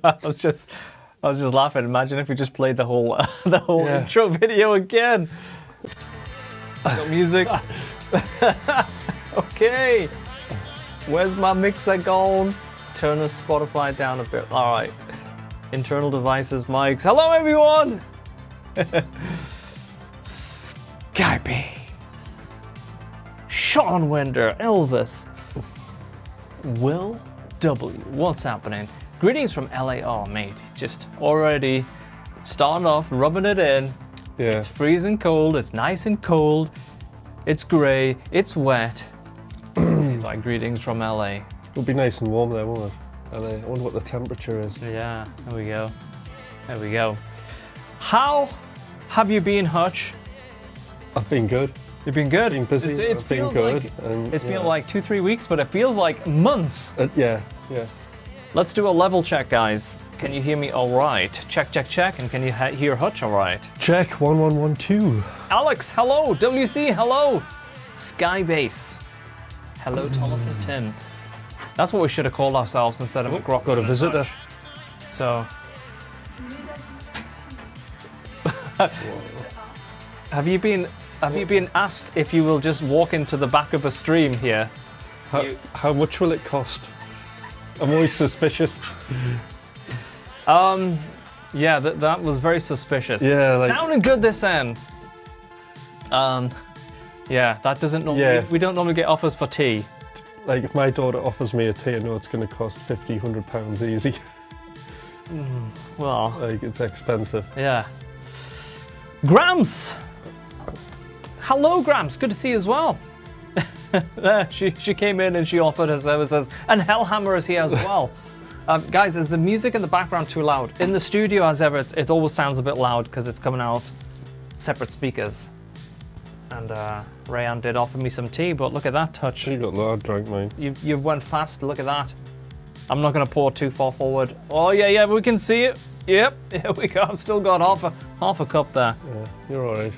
I was just laughing. Imagine if we just played the whole intro video again. Got music. Okay. Where's my mixer gone? Turn the Spotify down a bit. All right. Internal devices, mics. Hello, everyone. Skype's. Sean Winder, Elvis. Will W. What's happening? Greetings from LA. Oh, mate. Just already starting off, rubbing it in. Yeah. It's freezing cold. It's nice and cold. It's grey. It's wet. He's like, greetings from LA. It'll be nice and warm there, won't it? LA. I wonder what the temperature is. Yeah, there we go. There we go. How have you been, Hutch? I've been good. You've been good? Been busy. It's I've been good. And, it's been like 2-3 weeks, but it feels like months. Yeah. Let's do a level check, guys. Can you hear me all right? Check, check, check. And can you hear Hutch all right? Check 1112. Alex, hello. WC, hello. Skybase. Hello, Thomas and Tim. That's what we should have called ourselves instead of McRocklin. Got a visitor. So, have you been asked if you will just walk into the back of a stream here? How much will it cost? I'm always suspicious. Yeah, that was very suspicious. Yeah, like, sounding good this end. Yeah, that doesn't normally. Yeah. We don't normally get offers for tea. Like if my daughter offers me a tea, I know it's going to cost £50-100 easy. Well, Like it's expensive. yeah. Grams. Hello, Grams. Good to see you as well. There, she came in and she offered her services, and Hellhammer is here as well. Guys, is the music in the background too loud? In the studio, as ever, it always sounds a bit loud because it's coming out separate speakers. And Rayan did offer me some tea, but look at that touch. You got that, drank mine. You went fast. Look at that. I'm not going to pour too far forward. Oh yeah, we can see it. Yep, here we go. I've still got half a cup there. Yeah, you're all right.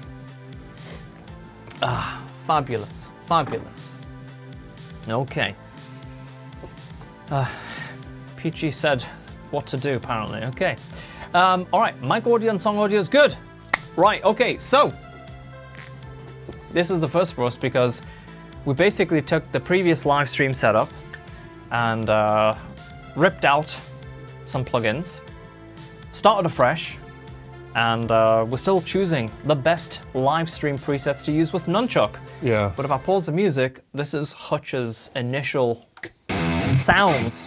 Ah, fabulous, fabulous. Okay. Peachy said what to do, apparently. Okay. All right, mic audio and song audio is good. Right, okay, so this is the first for us because we basically took the previous live stream setup and ripped out some plugins, started afresh, and we're still choosing the best live stream presets to use with Nunchuck. Yeah. But if I pause the music, this is Hutch's initial sounds.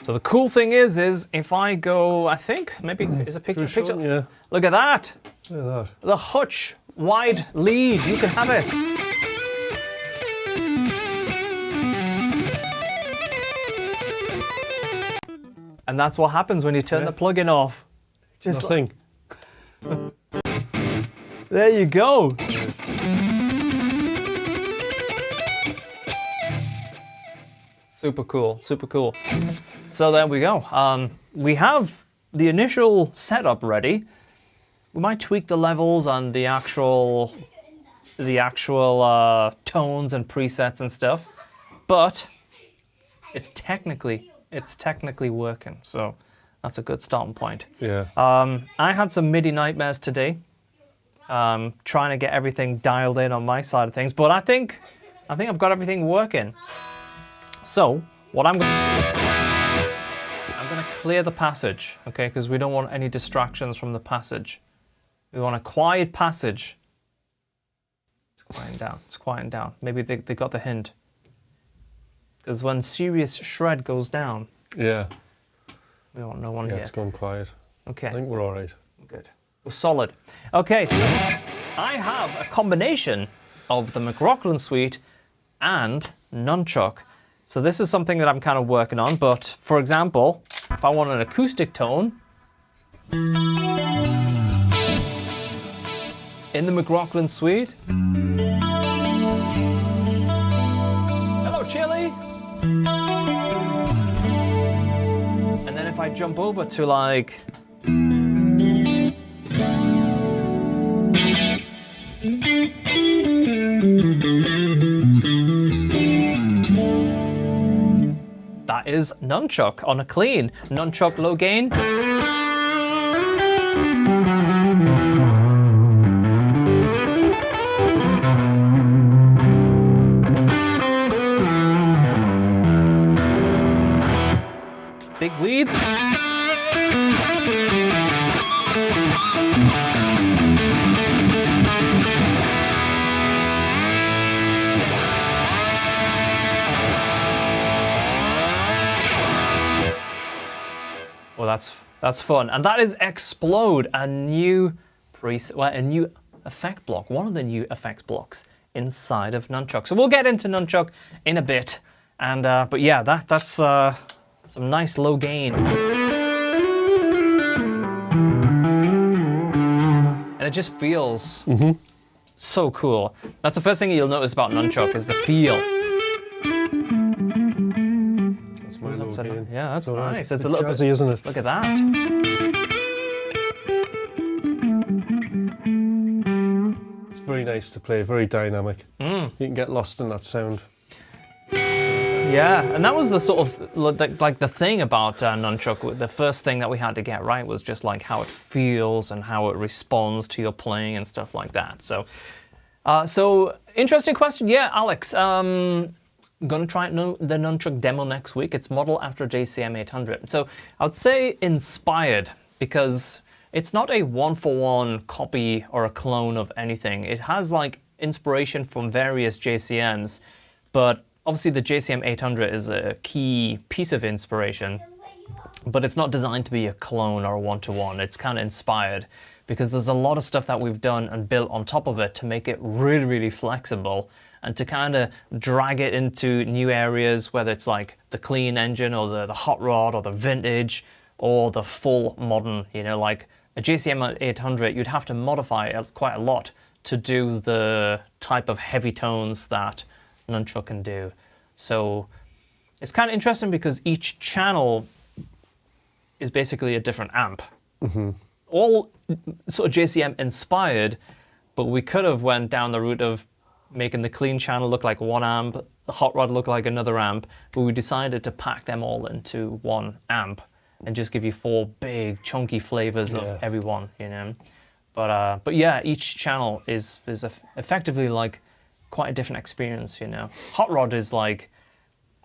So the cool thing is if I go, I think, maybe, is a picture? Yeah. Look at that. Look at that. The Hutch wide lead. You can have it. And that's what happens when you turn the plugin off. Just Nothing. there you go. Super cool, super cool. So there we go. We have the initial setup ready. We might tweak the levels on the actual tones and presets and stuff, but it's technically working. So that's a good starting point. Yeah. I had some MIDI nightmares today, trying to get everything dialed in on my side of things, but I think I've got everything working. So what I'm going to clear the passage, okay? Because we don't want any distractions from the passage. We want a quiet passage. It's quieting down. It's quieting down. Maybe they got the hint. Because when serious shred goes down, Yeah. we don't want no one Yeah, here. it's gone quiet. Okay. I think we're all right. Good. We're solid. Okay, so I have a combination of the McRocklin suite and Nunchuck. So this is something that I'm kind of working on, but for example, if I want an acoustic tone, in the McRocklin suite. Hello, Chili. then if I jump over to like... That is Nunchuck on a clean. Nunchuck low gain. Big leads. Well, that's fun, and that is Explode, a new a new effect block, one of the new effects blocks inside of Nunchuck. So we'll get into Nunchuck in a bit, and but yeah, that's some nice low gain, and it just feels so cool. That's the first thing you'll notice about Nunchuck is the feel. Yeah, that's so nice. It's a little jazzy, bit, isn't it? Look at that. It's very nice to play, very dynamic. You can get lost in that sound. Yeah, and that was the sort of like the thing about Nunchuck. The first thing that we had to get right was just like how it feels and how it responds to your playing and stuff like that. So, so interesting question. Yeah, Alex. I'm going to try the Nunchuck demo next week. It's modeled after JCM 800. So I would say inspired because it's not a one-for-one copy or a clone of anything. It has like inspiration from various JCMs, but obviously the JCM 800 is a key piece of inspiration, but it's not designed to be a clone or a one-to-one. It's kind of inspired because there's a lot of stuff that we've done and built on top of it to make it really, really flexible and to kind of drag it into new areas, whether it's like the clean engine or the hot rod or the vintage or the full modern, you know, like a JCM 800, you'd have to modify it quite a lot to do the type of heavy tones that Nunchuck can do. So it's kind of interesting because each channel is basically a different amp. All sort of JCM inspired, but we could have went down the route of making the clean channel look like one amp, the hot rod look like another amp, but we decided to pack them all into one amp and just give you 4 big chunky flavors of every one, you know. But yeah, each channel is effectively like quite a different experience, you know. Hot rod is like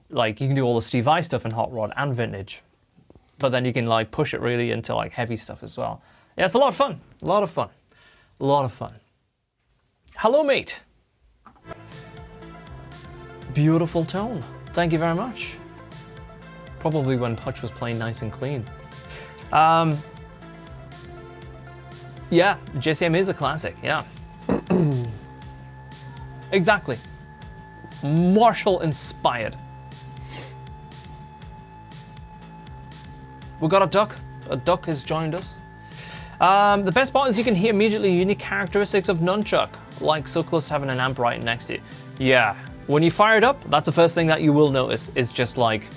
you can do all the Steve Vai stuff in hot rod and vintage, but then you can like push it really into like heavy stuff as well. Yeah, it's a lot of fun, a lot of fun, a lot of fun. Hello, mate. Beautiful tone. Thank you very much. Probably when Hutch was playing nice and clean. Yeah, JCM is a classic, yeah. Exactly. Marshall inspired. We got a duck. A duck has joined us. The best part is you can hear immediately unique characteristics of Nunchuck, like so close to having an amp right next to you. Yeah. When you fire it up, that's the first thing that you will notice is just like,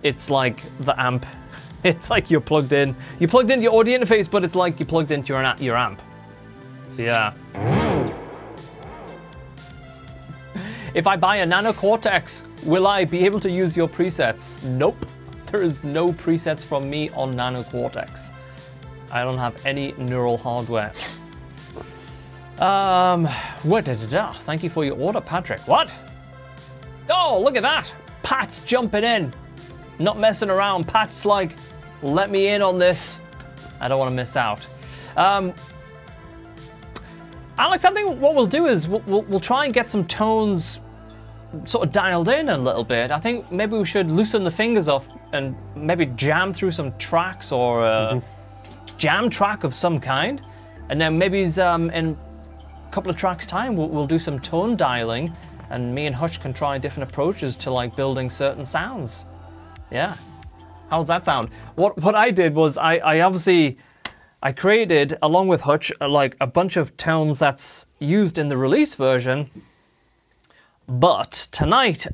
it's like the amp. It's like you're plugged in. You plugged into your audio interface, but it's like you plugged into your amp. So yeah. If I buy a Nano Cortex, will I be able to use your presets? Nope. There is no presets from me on Nano Cortex. I don't have any neural hardware. Thank you for your order, Patrick. What? Oh, look at that. Pat's jumping in. Not messing around. Pat's like, let me in on this. I don't want to miss out. Alex, I think what we'll do is we'll try and get some tones sort of dialed in a little bit. I think maybe we should loosen the fingers off and maybe jam through some tracks or a jam track of some kind. And then maybe in a couple of tracks time we'll do some tone dialing, and me and Hutch can try different approaches to like building certain sounds. Yeah. How's that sound? What I did was I created, along with Hutch, like a bunch of tones that's used in the release version, but tonight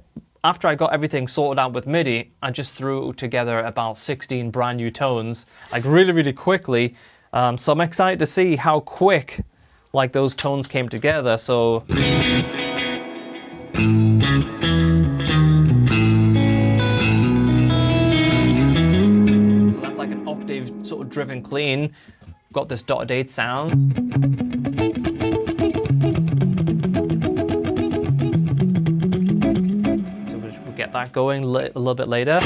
after I got everything sorted out with MIDI, I just threw together about 16 brand new tones, like really, really quickly. So I'm excited to see how quick like those tones came together. So that's like an octave sort of driven clean. Got this dotted 8 sound. So we'll get that going a little bit later.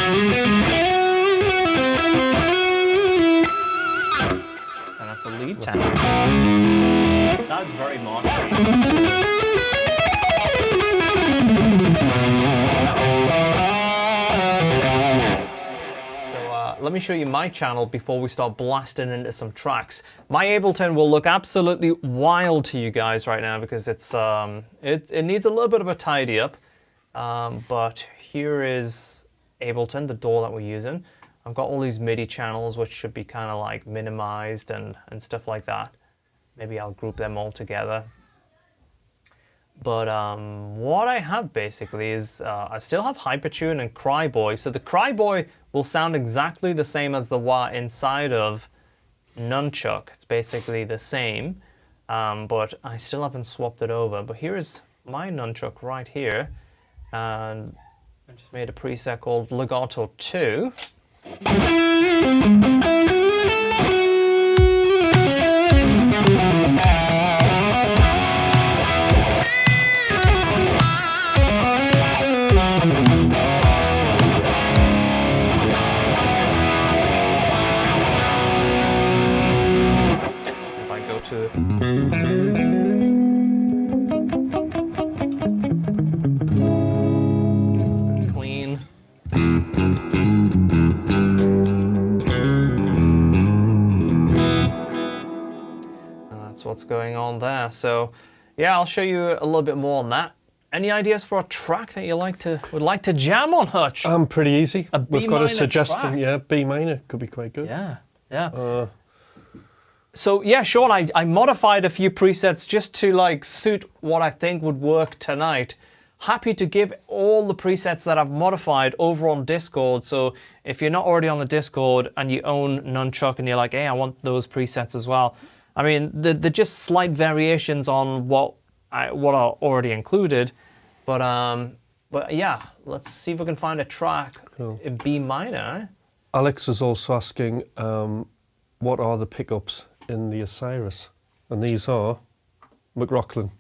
And that's a lead tempo. That's very marshy. Let me show you my channel before we start blasting into some tracks. My Ableton will look absolutely wild to you guys right now because it's it needs a little bit of a tidy up. But here is Ableton, the DAW that we're using. I've got all these MIDI channels which should be kind of like minimized and stuff like that. Maybe I'll group them all together. But what I have basically is I still have Hypertune and Cryboy. So the Cryboy will sound exactly the same as the wah inside of Nunchuck. It's basically the same, but I still haven't swapped it over. But here is my Nunchuck right here. And I just made a preset called Legato 2. Clean. That's what's going on there. So yeah, I'll show you a little bit more on that. Any ideas for a track that you would like to jam on, Hutch? Pretty easy. We've got a suggestion. Track. Yeah, B minor could be quite good. Yeah. So yeah, Sean, I modified a few presets just to like suit what I think would work tonight. Happy to give all the presets that I've modified over on Discord. So if you're not already on the Discord and you own Nunchuck and you're like, hey, I want those presets as well. I mean, they're just slight variations on what are already included. But yeah, let's see if we can find a track in B minor. Alex is also asking, what are the pickups in the Osiris? And these are McRocklin.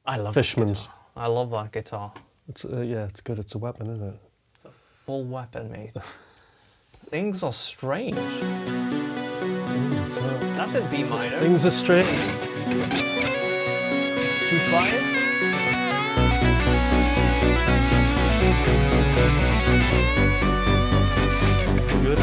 I love Fishman's. I love that guitar. It's yeah, it's good. It's a weapon, isn't it? It's a full weapon, mate. Things are strange. That's in B minor. Things are strange. Keep quiet. Good.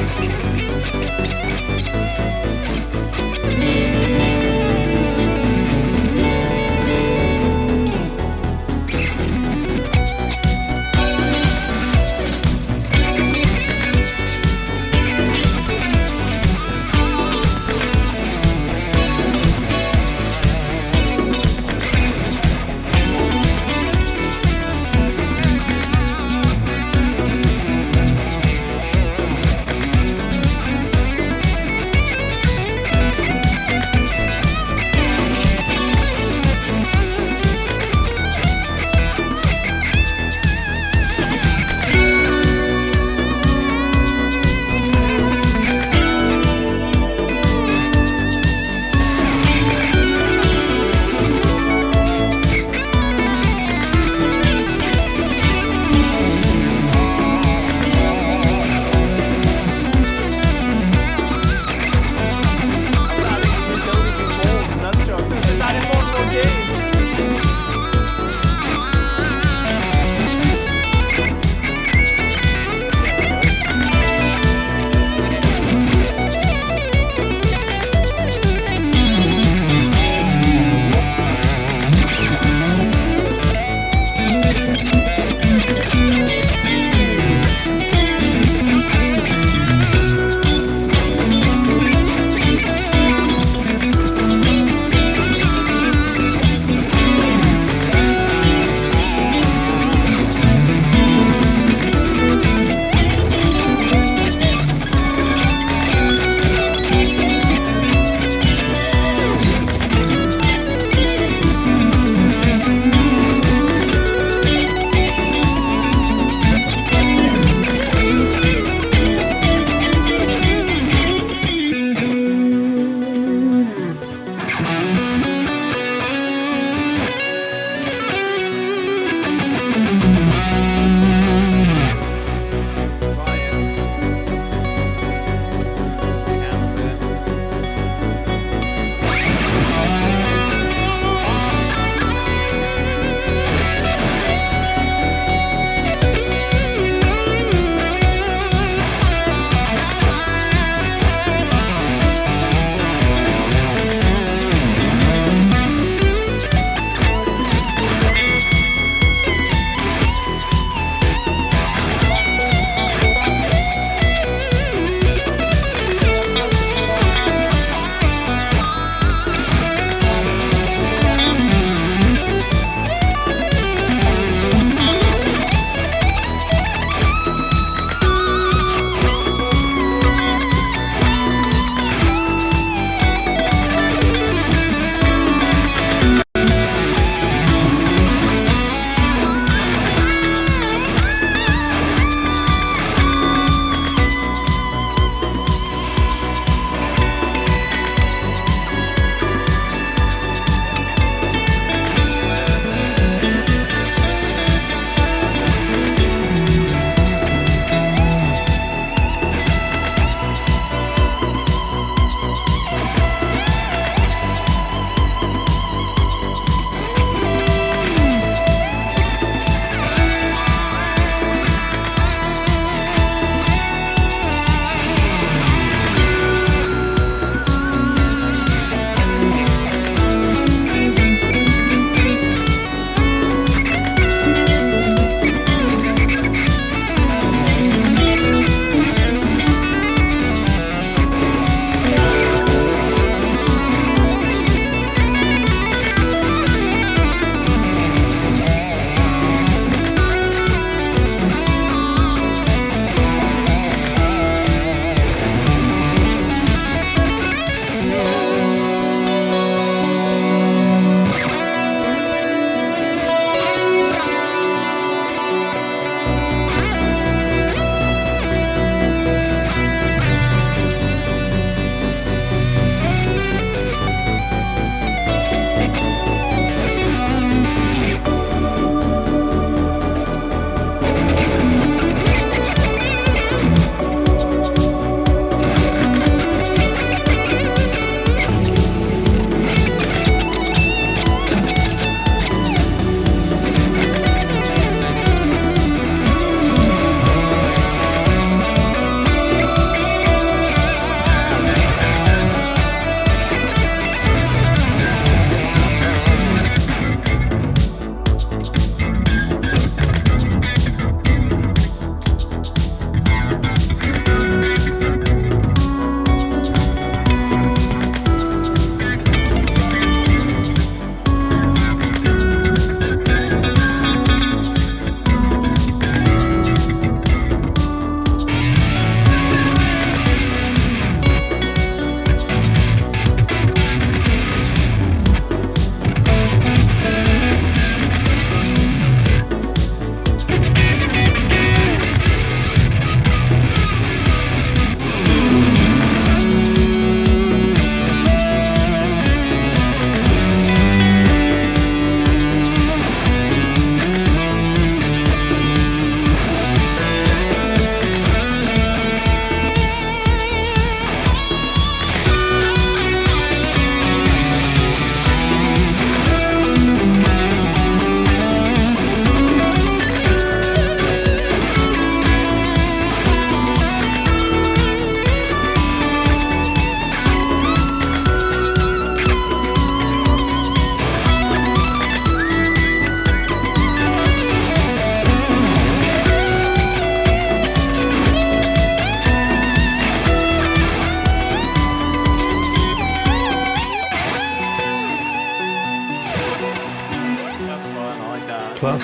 like that. Class.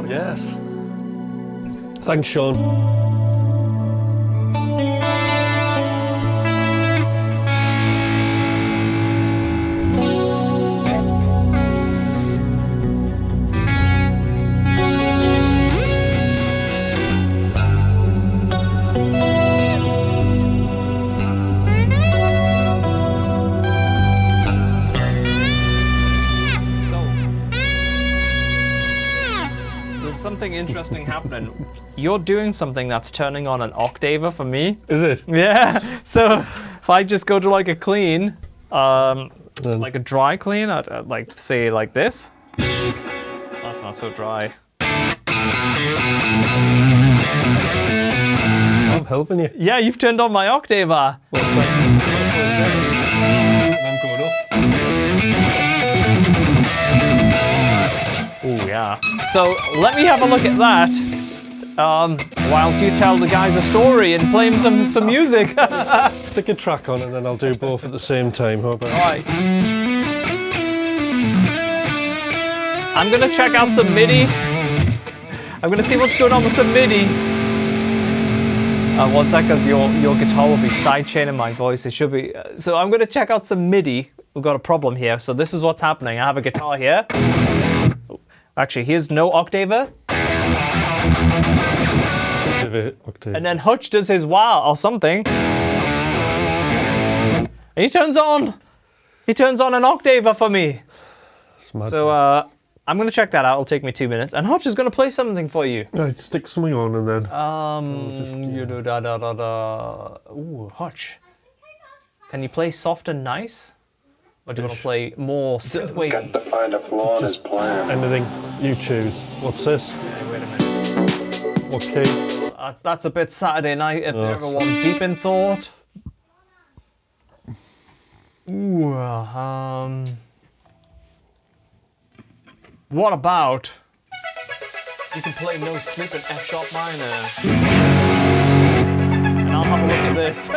Yes. Thanks, Sean. Something interesting happening. You're doing something that's turning on an octaver for me. Is it? Yeah. So if I just go to like a clean, like a dry clean, I'd like say like this. That's not so dry. I'm helping you. Yeah, you've turned on my octaver. What's that? I'm going up. Oh yeah. So let me have a look at that. Whilst you tell the guys a story and play them some music. Stick a track on and then I'll do both at the same time. How about? All right. I'm gonna check out some MIDI. I'm gonna see what's going on with some MIDI. One sec, because your guitar will be sidechaining my voice. It should be. So I'm gonna check out some MIDI. We've got a problem here. So this is what's happening. I have a guitar here. Actually, here's no octaver. Octave. And then Hutch does his wow or something. And he turns on an octaver for me. So I'm gonna check that out. It'll take me 2 minutes. And Hutch is gonna play something for you. Right, stick something on and then. You do da da da da. Ooh, Hutch. Can you play soft and nice? Or do you want to play more synthwave? Got to find a flaw in his plan. Anything you choose. What's this? Hey, wait a minute. What key? That's a bit Saturday night if everyone deep in thought. Ooh, what about you can play No Sleep in F sharp minor? And I'll have a look at this.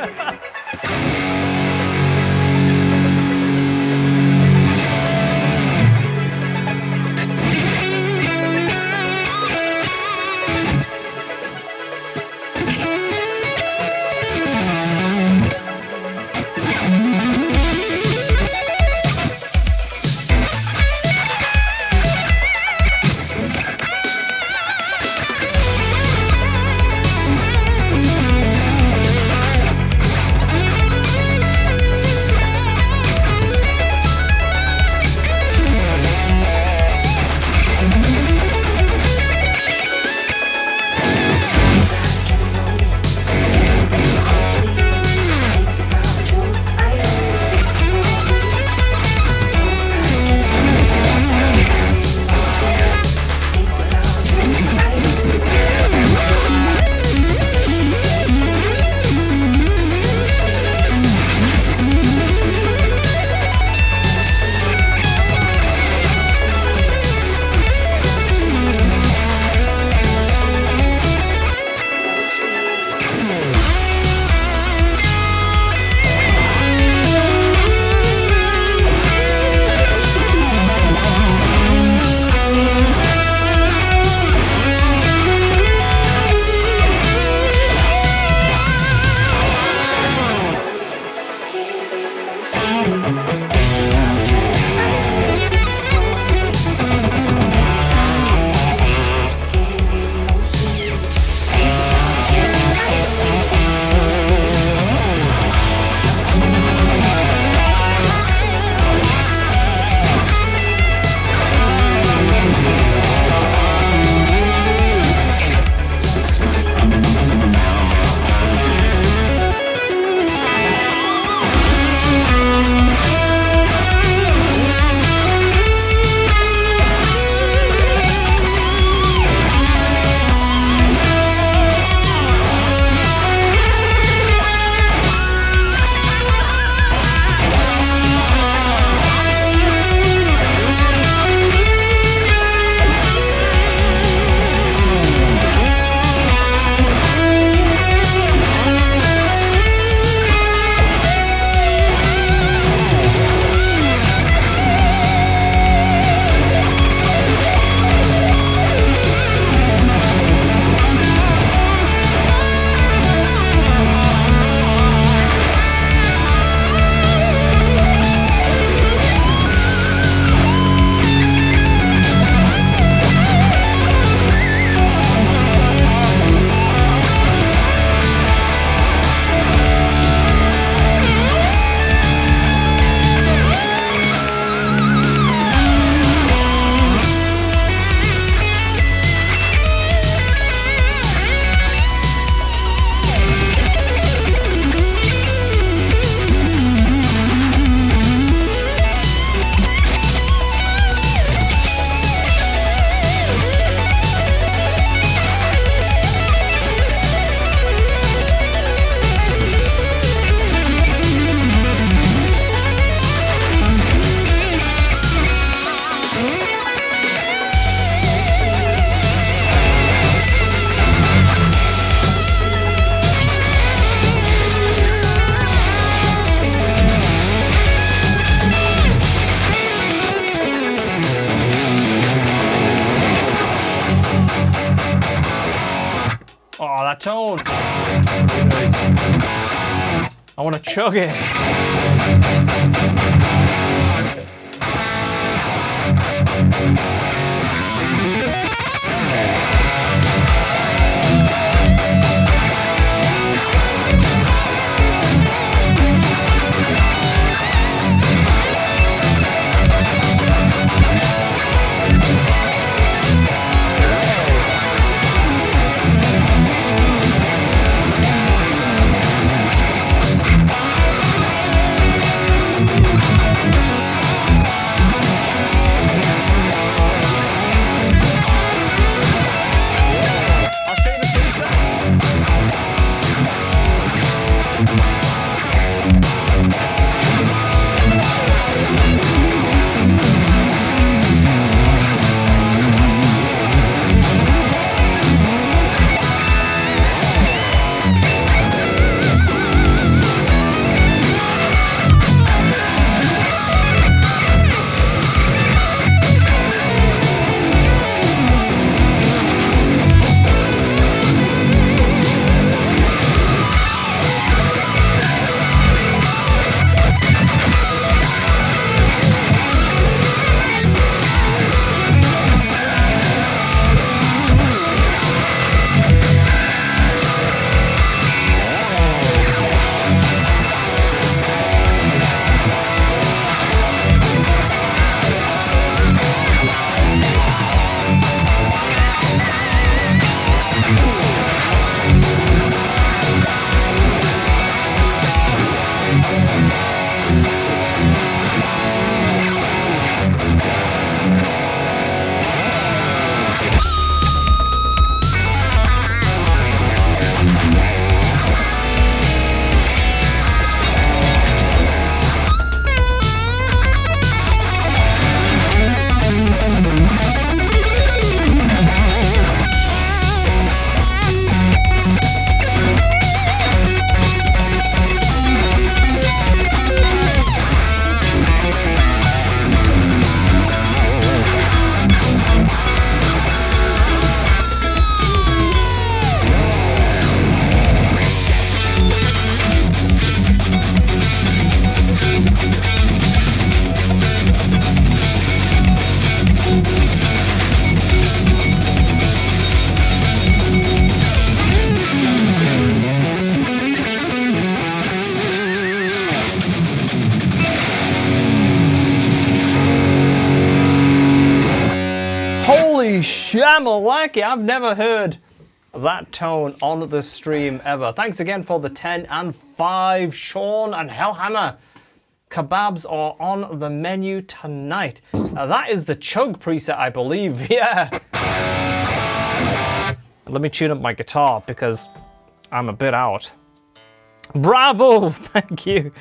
that tone. Very nice. I want to chug it. Shamalaki, I've never heard that tone on the stream ever. Thanks again for the 10 and 5, Sean and Hellhammer. Kebabs are on the menu tonight. That is the chug preset, I believe. Yeah. Let me tune up my guitar because I'm a bit out. Bravo! Thank you.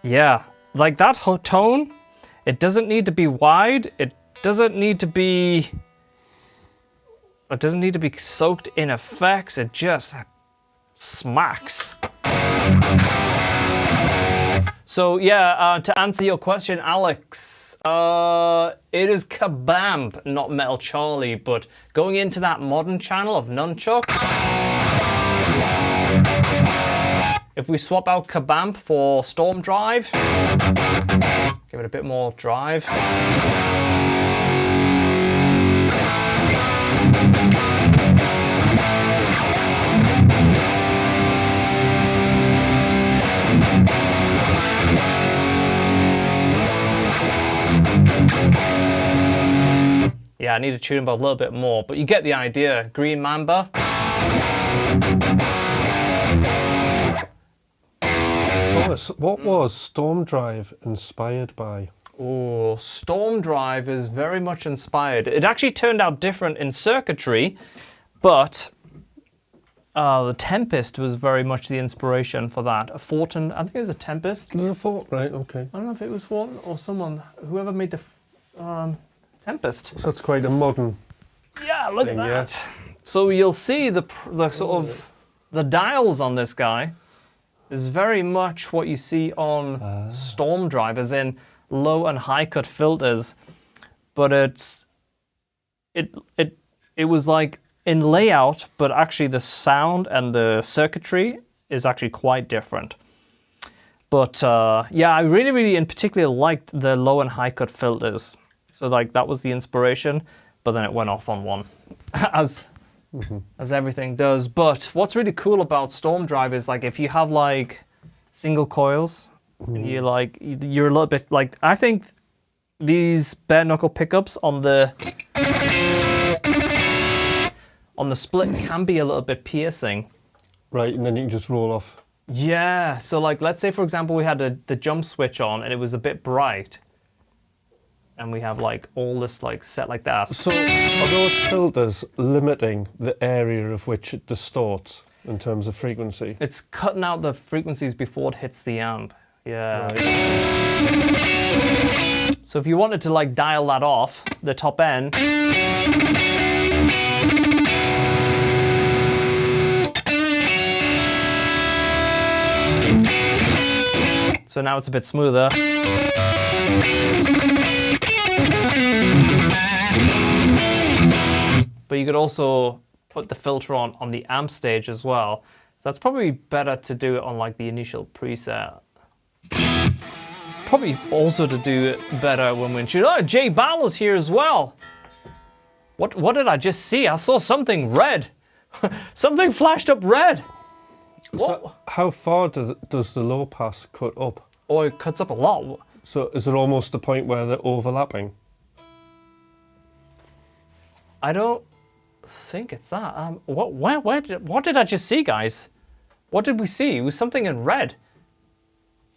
Yeah, like that tone, it doesn't need to be wide. It doesn't need to be soaked in effects. It just smacks. So yeah, to answer your question, Alex, it is Kabamp, not Metal Charlie, but going into that modern channel of Nunchuck, if we swap out Kabamp for Storm Drive, give it a bit more drive. Yeah, I need to tune him a little bit more, but you get the idea. Green Mamba. Thomas, what was Storm Drive inspired by? Oh, Storm Drive is very much inspired. It actually turned out different in circuitry, but the Tempest was very much the inspiration for that. A Fortin, I think it was a Tempest. It was a Fort, right? Okay. I don't know if it was Fortin or someone, whoever made the Tempest. So it's quite a modern. Yeah, look thing, at that. yeah. So you'll see the sort of the dials on this guy is very much what you see on Storm Drive, as in low and high cut filters, but it was like in layout, but actually the sound and the circuitry is actually quite different. But yeah, I really in particular liked the low and high cut filters. So like that was the inspiration, but then it went off on one, as everything does. But what's really cool about Storm Drive is like if you have like single coils, and you're a little bit like, I think these bare knuckle pickups on the split can be a little bit piercing. Right, and then you can just roll off. Yeah, so like let's say for example we had the jump switch on and it was a bit bright, and we have like all this like set like that. So are those filters limiting the area of which it distorts in terms of frequency? It's cutting out the frequencies before it hits the amp. Yeah. Right. So if you wanted to like dial that off, the top end. So now it's a bit smoother. But you could also put the filter on the amp stage as well. So that's probably better to do it on like the initial preset. Probably also to do it better when we're shooting. Oh, Jay Ballow's here as well. What did I just see? I saw something red. Something flashed up red. So how far does the low pass cut up? Oh, it cuts up a lot. So is it almost the point where they're overlapping? I don't think it's that. What did I just see, guys? What did we see? It was something in red.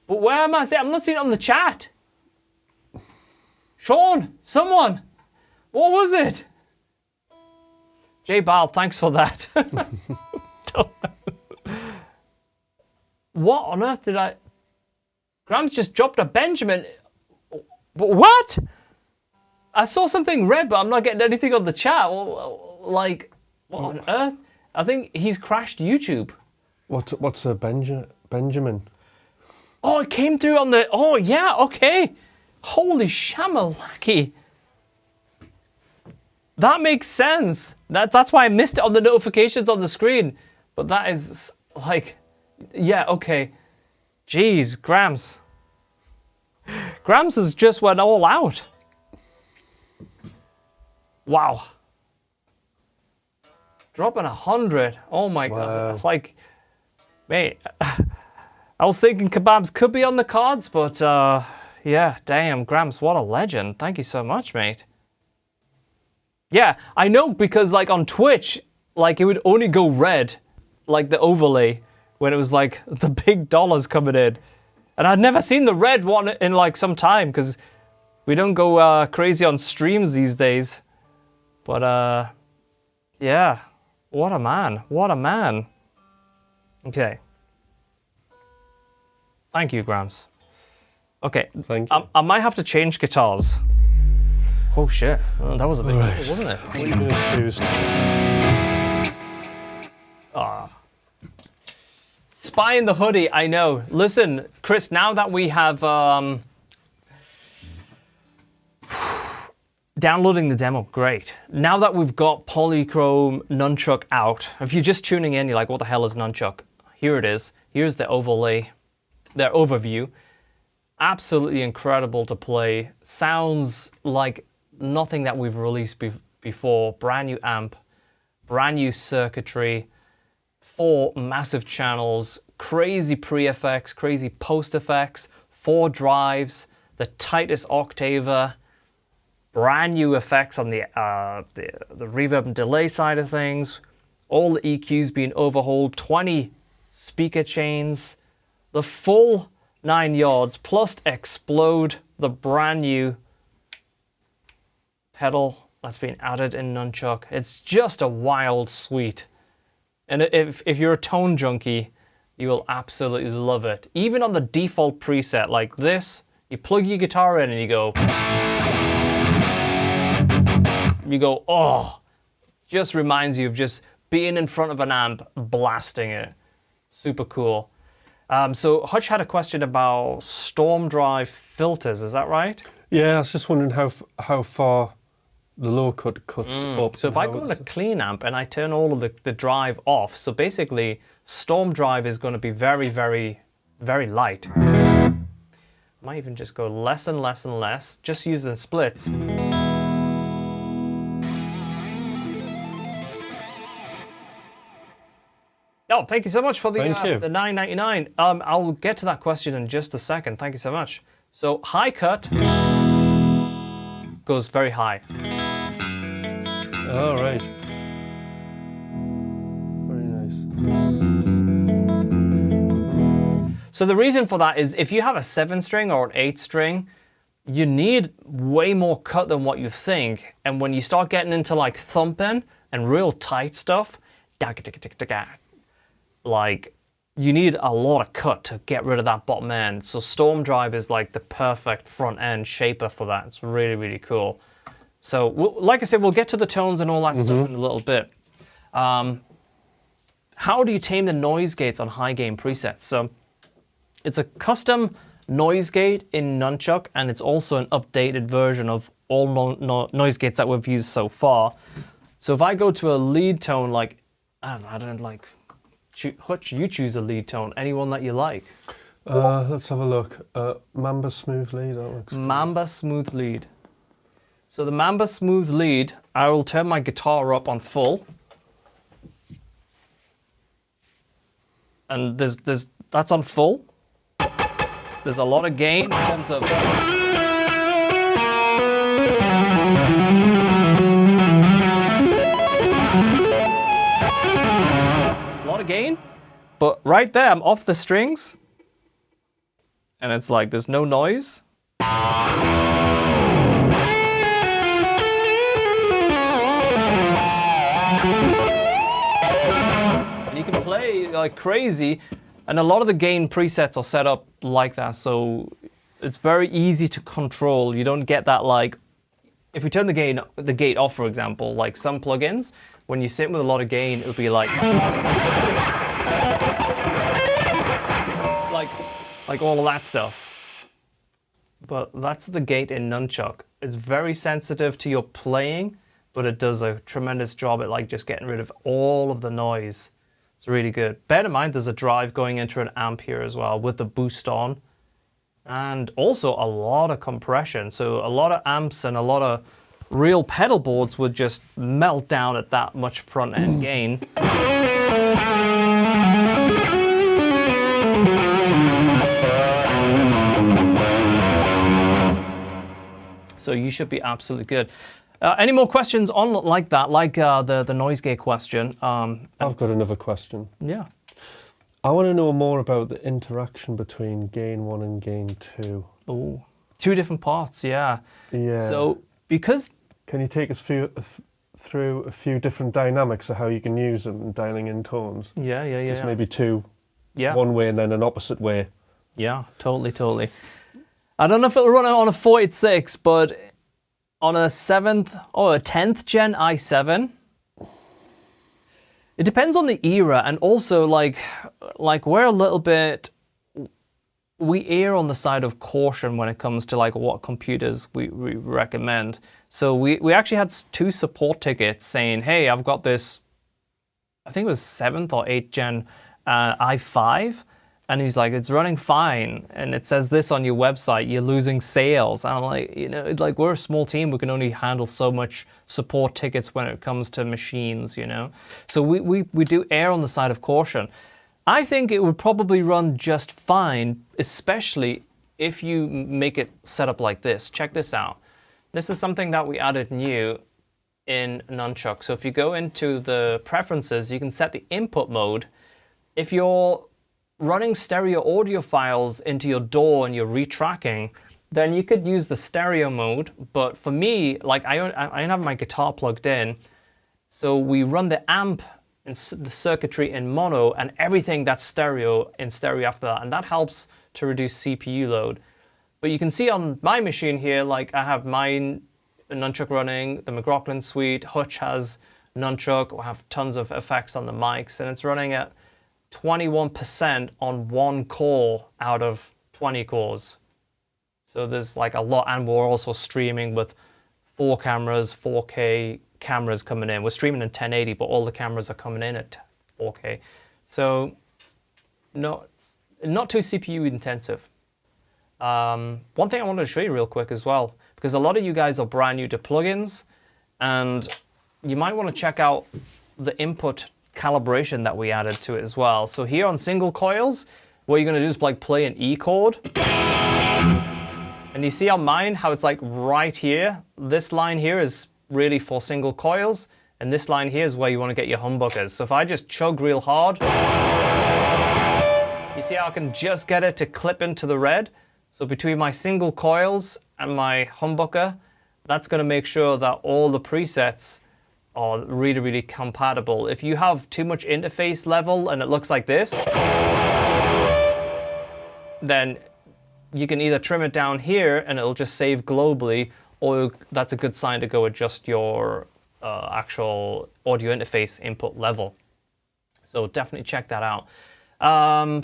But where am I seeing? I'm not seeing it on the chat. Sean, someone. What was it? Jay Bal, thanks for that. What on earth did I... Grams just dropped a Benjamin. But what? I saw something red, but I'm not getting anything on the chat. Like, what on earth? I think he's crashed YouTube. What's a Benjamin? Oh, it came through on the... Oh, yeah, okay. Holy shamalaki. That makes sense. That's why I missed it on the notifications on the screen. But that is like... Yeah, okay. Jeez, Grams. Grams has just went all out. Wow. Dropping 100. Oh my God. Like, mate, I was thinking kebabs could be on the cards, but yeah, damn, Grams, what a legend. Thank you so much, mate. Yeah, I know, because like on Twitch, like it would only go red, like the overlay, when it was like the big dollars coming in. And I'd never seen the red one in like some time, because we don't go crazy on streams these days. But yeah, what a man, what a man. Okay. Thank you, Grams. Okay, thank you. I might have to change guitars. Oh shit, oh, that was a big one, wasn't it? What are you going to choose? Spy in the hoodie, I know. Listen, Chris, now that we have downloading the demo, great. Now that we've got PolyChrome Nunchuck out, if you're just tuning in, you're like, what the hell is Nunchuck? Here it is. Here's the overlay, their overview. Absolutely incredible to play. Sounds like nothing that we've released before. Brand new amp, brand new circuitry, 4 massive channels, crazy pre-effects, crazy post-effects, 4 drives, the tightest octaver, brand new effects on the reverb and delay side of things, all the EQs being overhauled, 20 speaker chains, the full 9 yards, plus Explode, the brand new pedal that's been added in Nunchuck. It's just a wild suite. And if you're a tone junkie, you will absolutely love it. Even on the default preset like this, you plug your guitar in and you go, oh, just reminds you of just being in front of an amp, blasting it. Super cool. So Hutch had a question about Storm Drive filters, is that right? Yeah, I was just wondering how far the low cut cuts up. So if I go into clean amp and I turn all of the drive off, so basically Storm drive is going to be very, very, very light. I might even just go less and less and less, just using splits. Oh, thank you so much for the $9.99. I'll get to that question in just a second. Thank you so much. So high cut goes very high. All right. Very nice. So the reason for that is if you have a 7-string or an 8-string, you need way more cut than what you think. And when you start getting into like thumping and real tight stuff, like you need a lot of cut to get rid of that bottom end. So Storm drive is like the perfect front end shaper for that. It's really, really cool. So like I said, we'll get to the tones and all that stuff in a little bit. How do you tame the noise gates on high gain presets? So it's a custom noise gate in Nunchuck, and it's also an updated version of all noise gates that we've used so far. So if I go to a lead tone, like, I don't like, Hutch, you choose a lead tone, anyone that you like. Let's have a look. Mamba Smooth Lead, that looks good. Mamba Smooth Lead. So the Mamba Smooth Lead, I will turn my guitar up on full. And that's on full. There's a lot of gain in terms of... gain, but right there I'm off the strings and it's like there's no noise. And you can play like crazy, and a lot of the gain presets are set up like that, so it's very easy to control. You don't get that, like if we turn the gate off, for example, like some plugins, when you sit with a lot of gain, it'll be like all of that stuff. But that's the gate in Nunchuck. It's very sensitive to your playing, but it does a tremendous job at like just getting rid of all of the noise. It's really good. Bear in mind, there's a drive going into an amp here as well with the boost on, and also a lot of compression. So a lot of amps and a lot of real pedal boards would just melt down at that much front end gain. So you should be absolutely good. Any more questions on like that, like the noise gate question? I've got another question. Yeah. I want to know more about the interaction between gain 1 and gain 2. Oh, 2 different parts, yeah. Yeah. So because... Can you take us through a few different dynamics of how you can use them in dialing in tones? Yeah. Just maybe 2, yeah. One way and then an opposite way. Yeah, totally. I don't know if it'll run on a 486, but on a 7th or a 10th gen i7, it depends on the era, and also like we're a little bit, we err on the side of caution when it comes to like what computers we recommend. So we actually had 2 support tickets saying, hey, I've got this, I think it was 7th or 8th gen i5, and he's like, it's running fine, and it says this on your website, you're losing sales. And I'm like, like we're a small team, we can only handle so much support tickets when it comes to machines, So we do err on the side of caution. I think it would probably run just fine, especially if you make it set up like this. Check this out. This is something that we added new in Nunchuck. So if you go into the preferences, you can set the input mode. If you're running stereo audio files into your DAW and you're retracking, then you could use the stereo mode. But for me, like I don't have my guitar plugged in, so we run the amp and the circuitry in mono and everything that's stereo in stereo after that, and that helps to reduce CPU load. But you can see on my machine here, like I have mine Nunchuck running, the McRocklin suite, Hutch has Nunchuck, I have tons of effects on the mics, and it's running at 21% on 1 core out of 20 cores. So there's like a lot, and we're also streaming with 4 cameras, 4K cameras coming in. We're streaming in 1080, but all the cameras are coming in at 4K. So not too CPU intensive. One thing I wanted to show you real quick as well, because a lot of you guys are brand new to plugins, and you might want to check out the input calibration that we added to it as well. So here on single coils, what you're going to do is like play an E chord. And you see on mine how it's like right here. This line here is really for single coils, and this line here is where you want to get your humbuckers. So if I just chug real hard, you see how I can just get it to clip into the red? So between my single coils and my humbucker, that's going to make sure that all the presets are really, really compatible. If you have too much interface level and it looks like this, then you can either trim it down here and it'll just save globally, or that's a good sign to go adjust your actual audio interface input level. So definitely check that out.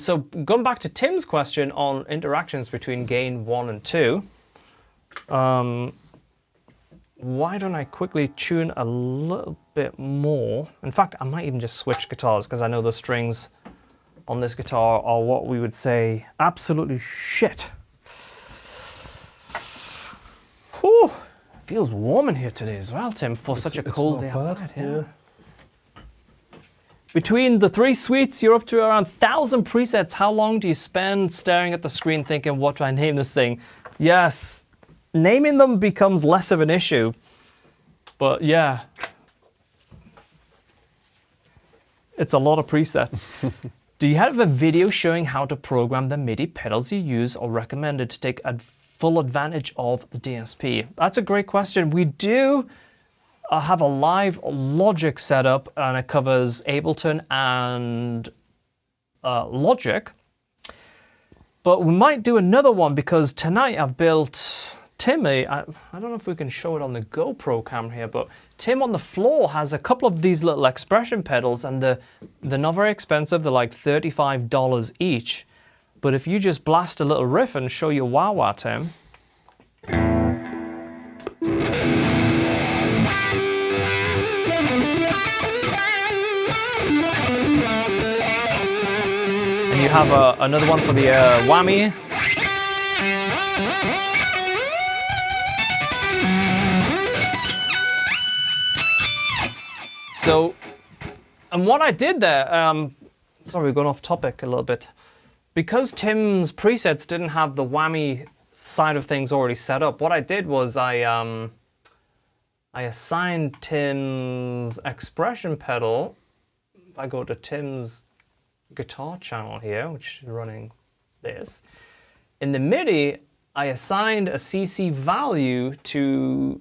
So going back to Tim's question on interactions between gain 1 and 2, why don't I quickly tune a little bit more? In fact, I might even just switch guitars, because I know the strings on this guitar are what we would say absolutely shit. Whew, feels warm in here today as well, Tim, for such a cold day outside. Yeah. Between the 3 suites, you're up to around 1,000 presets. How long do you spend staring at the screen thinking, what do I name this thing? Yes, naming them becomes less of an issue. But yeah, it's a lot of presets. Do you have a video showing how to program the MIDI pedals you use, or recommended to take full advantage of the DSP? That's a great question. We do have a live Logic setup, and it covers Ableton and Logic. But we might do another one, because tonight I've built Timmy. I don't know if we can show it on the GoPro camera here, but Tim on the floor has a couple of these little expression pedals, and they're not very expensive. They're like $35 each. But if you just blast a little riff and show your wah-wah, Tim. And you have another one for the whammy. So, and what I did there, sorry, we're going off topic a little bit. Because Tim's presets didn't have the whammy side of things already set up, what I did was I assigned Tim's expression pedal. If I go to Tim's guitar channel here, which is running this, in the MIDI, I assigned a CC value to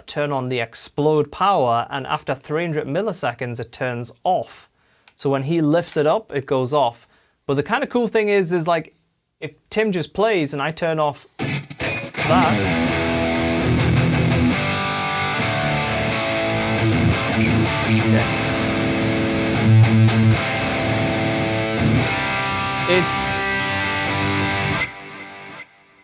turn on the explode power, and after 300 milliseconds it turns off. So when he lifts it up, it goes off. But the kind of cool thing is like, if Tim just plays and I turn off that, it's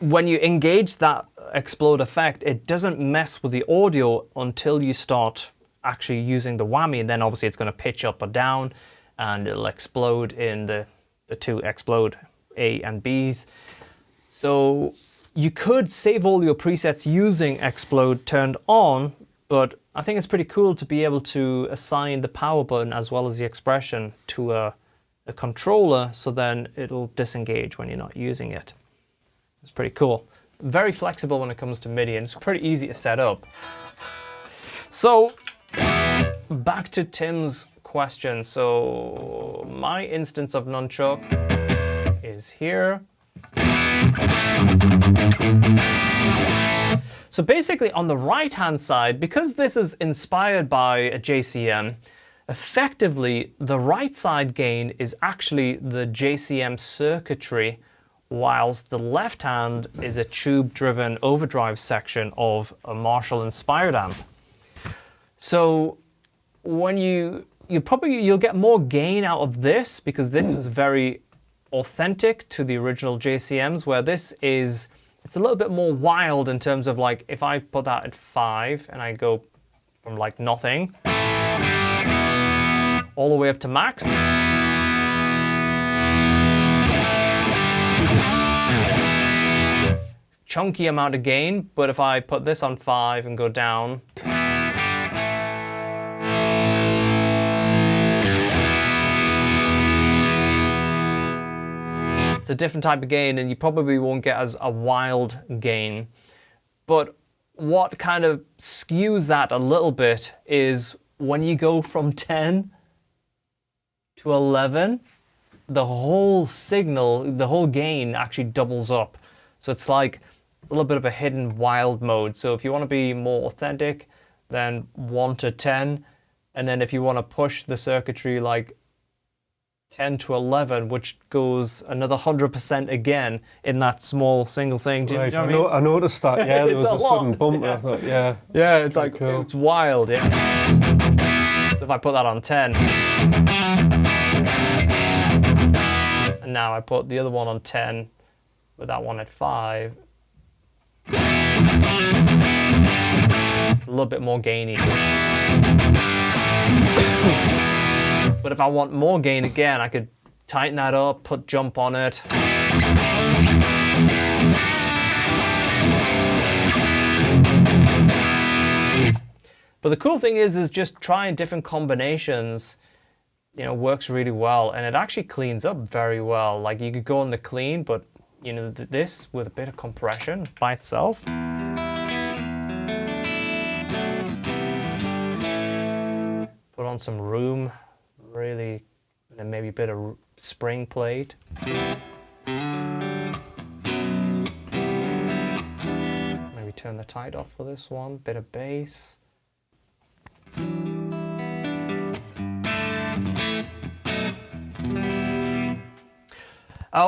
when you engage that explode effect, it doesn't mess with the audio until you start actually using the whammy, and then obviously it's going to pitch up or down, and it'll explode in the 2 explode A and B's. So you could save all your presets using explode turned on, but I think it's pretty cool to be able to assign the power button as well as the expression to a controller, so then it'll disengage when you're not using it. It's pretty cool. Very flexible when it comes to MIDI, and it's pretty easy to set up. So back to Tim's question. So my instance of Nunchuck is here. So basically on the right hand side, because this is inspired by a JCM, effectively the right side gain is actually the JCM circuitry, whilst the left hand is a tube-driven overdrive section of a Marshall-inspired amp. So when you'll get more gain out of this, because this is very authentic to the original JCMs, where it's it's a little bit more wild in terms of like, if I put that at 5 and I go from like nothing all the way up to max. Chunky amount of gain, but if I put this on 5 and go down, it's a different type of gain, and you probably won't get as a wild gain. But what kind of skews that a little bit is when you go from 10 to 11, the whole signal, the whole gain actually doubles up. So it's like, it's a little bit of a hidden wild mode. So if you want to be more authentic, then 1 to 10. And then if you want to push the circuitry like 10 to 11, which goes another 100% again in that small single thing. Do you know what I mean? I noticed that, yeah, there was a sudden lot. bump, and I thought, yeah. Yeah, it's like, cool. It's wild, yeah. So if I put that on 10, and now I put the other one on 10, with that one at 5, it's a little bit more gainy. But if I want more gain again, I could tighten that up, put jump on it. But the cool thing is just trying different combinations, you know, works really well, and it actually cleans up very well. Like you could go on the clean, but you know, this with a bit of compression by itself. Put on some room, really, and then maybe a bit of spring plate. Maybe turn the tide off for this one, bit of bass.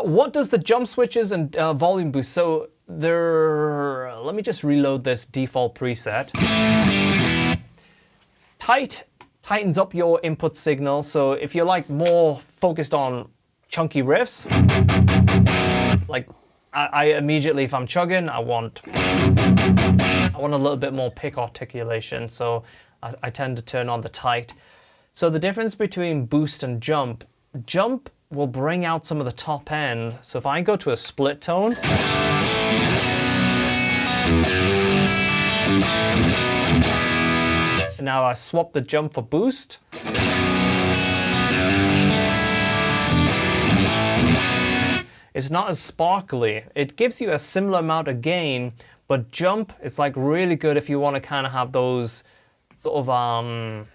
What does the jump switches and volume boost? So let me just reload this default preset. Tightens up your input signal. So if you're like more focused on chunky riffs, like I immediately, if I'm chugging, I want a little bit more pick articulation. So I tend to turn on the tight. So the difference between boost and jump will bring out some of the top end. So if I go to a split tone, and now I swap the jump for boost, it's not as sparkly. It gives you a similar amount of gain, but jump is like really good if you want to kind of have those sort of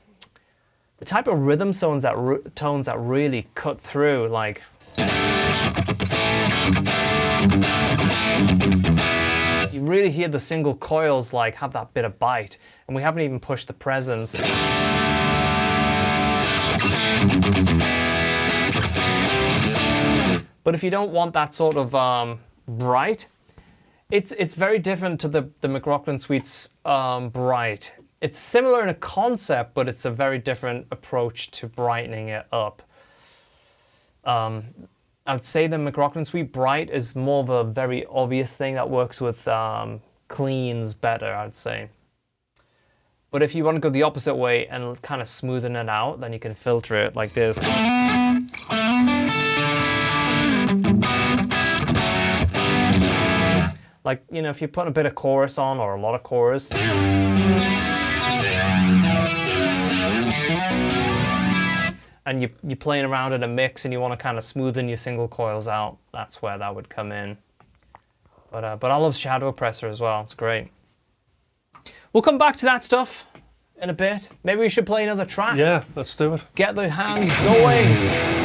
the type of rhythm tones that really cut through, like you really hear the single coils like have that bit of bite, and we haven't even pushed the presence. But if you don't want that sort of bright, it's very different to the McRocklin Suite's bright. It's similar in a concept, but it's a very different approach to brightening it up. I would say the McRocklin Suite bright is more of a very obvious thing that works with cleans better, I'd say. But if you want to go the opposite way and kind of smoothen it out, then you can filter it like this. Like, you know, if you put a bit of chorus on or a lot of chorus, and you're playing around in a mix and you want to kind of smoothen your single coils out, that's where that would come in. But I love shadow oppressor as well. It's great. We'll come back to that stuff in a bit. Maybe we should play another track. Yeah, let's do it. Get the hands going.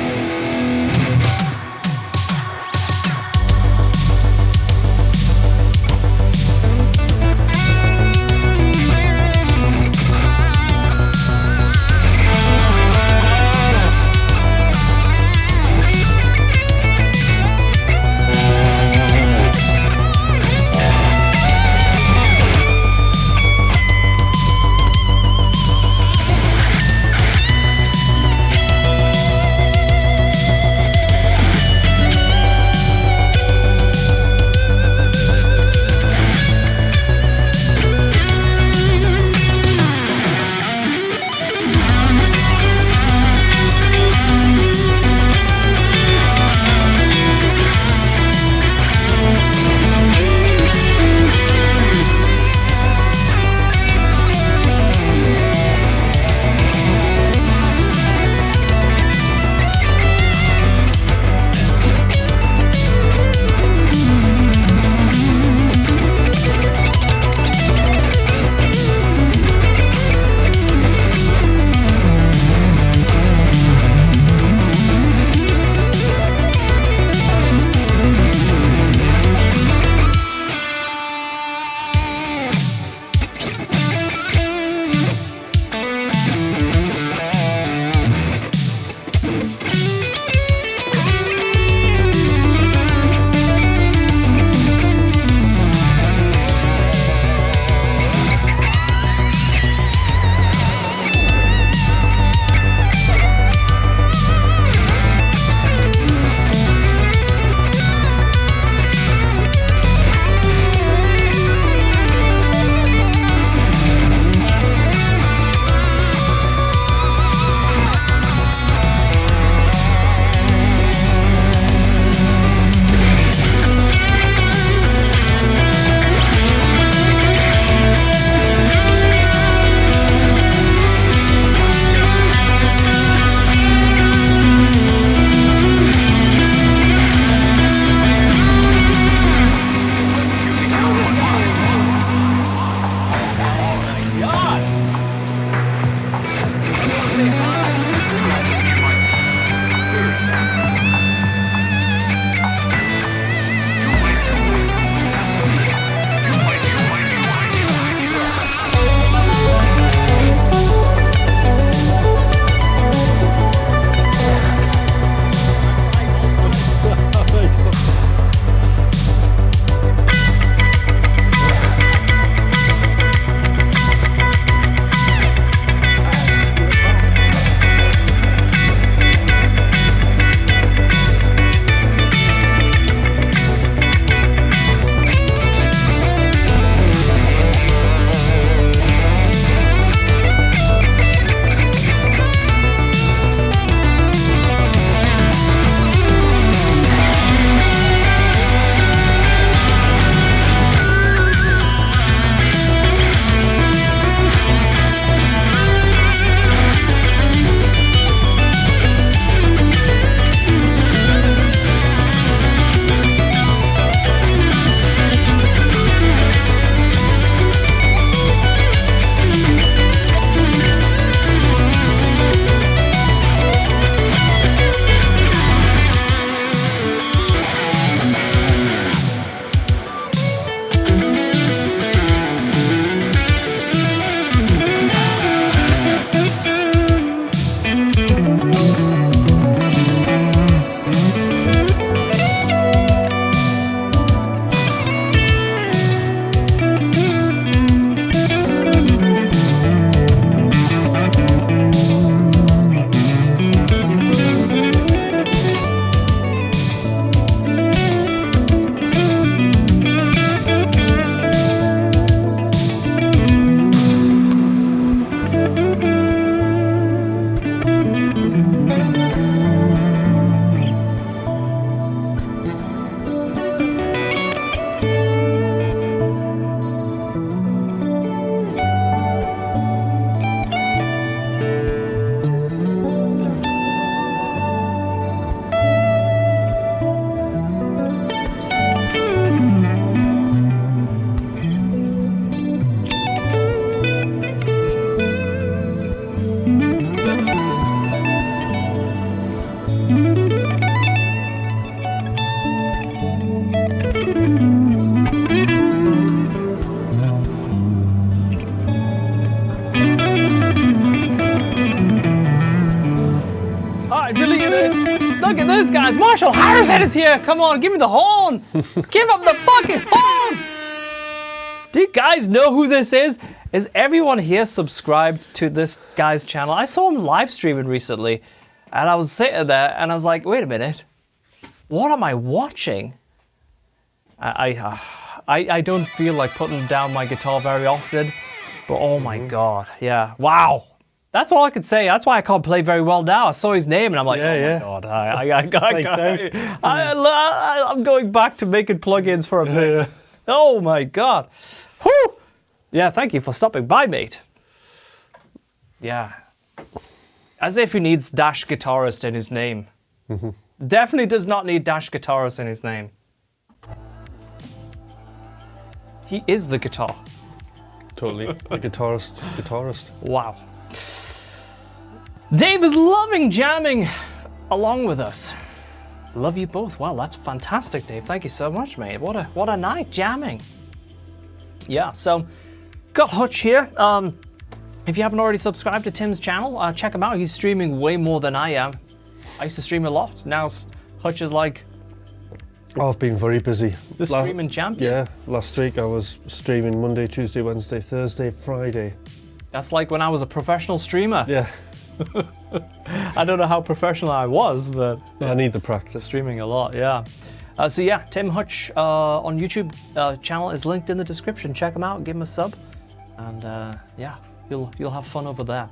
Look at this, guys. Marshall Harrison is here. Come on, give me the horn. Give up the fucking horn. Do you guys know who this is? Is everyone here subscribed to this guy's channel? I saw him live streaming recently, and I was sitting there, and I was like, wait a minute. What am I watching? I don't feel like putting down my guitar very often, but oh my God, yeah. Wow. That's all I could say. That's why I can't play very well now. I saw his name and I'm like, my God, I'm going back to making plugins for a bit. Oh my God. Whew. Yeah, thank you for stopping by, mate. Yeah. As if he needs Dash Guitarist in his name. Definitely does not need Dash Guitarist in his name. He is the guitar. Totally. A guitarist. Wow. Dave is loving jamming along with us. Love you both. Wow, that's fantastic, Dave. Thank you so much, mate. What a night jamming. Yeah, so got Hutch here. If you haven't already subscribed to Tim's channel, check him out. He's streaming way more than I am. I used to stream a lot. Now Hutch is like... Oh, I've been very busy. The streaming champion. Yeah, last week I was streaming Monday, Tuesday, Wednesday, Thursday, Friday. That's like when I was a professional streamer. Yeah. I don't know how professional I was, but... I need the practice. Streaming a lot, yeah. So yeah, Tim Hutch on YouTube channel is linked in the description. Check him out, give him a sub. And yeah, you'll have fun over there.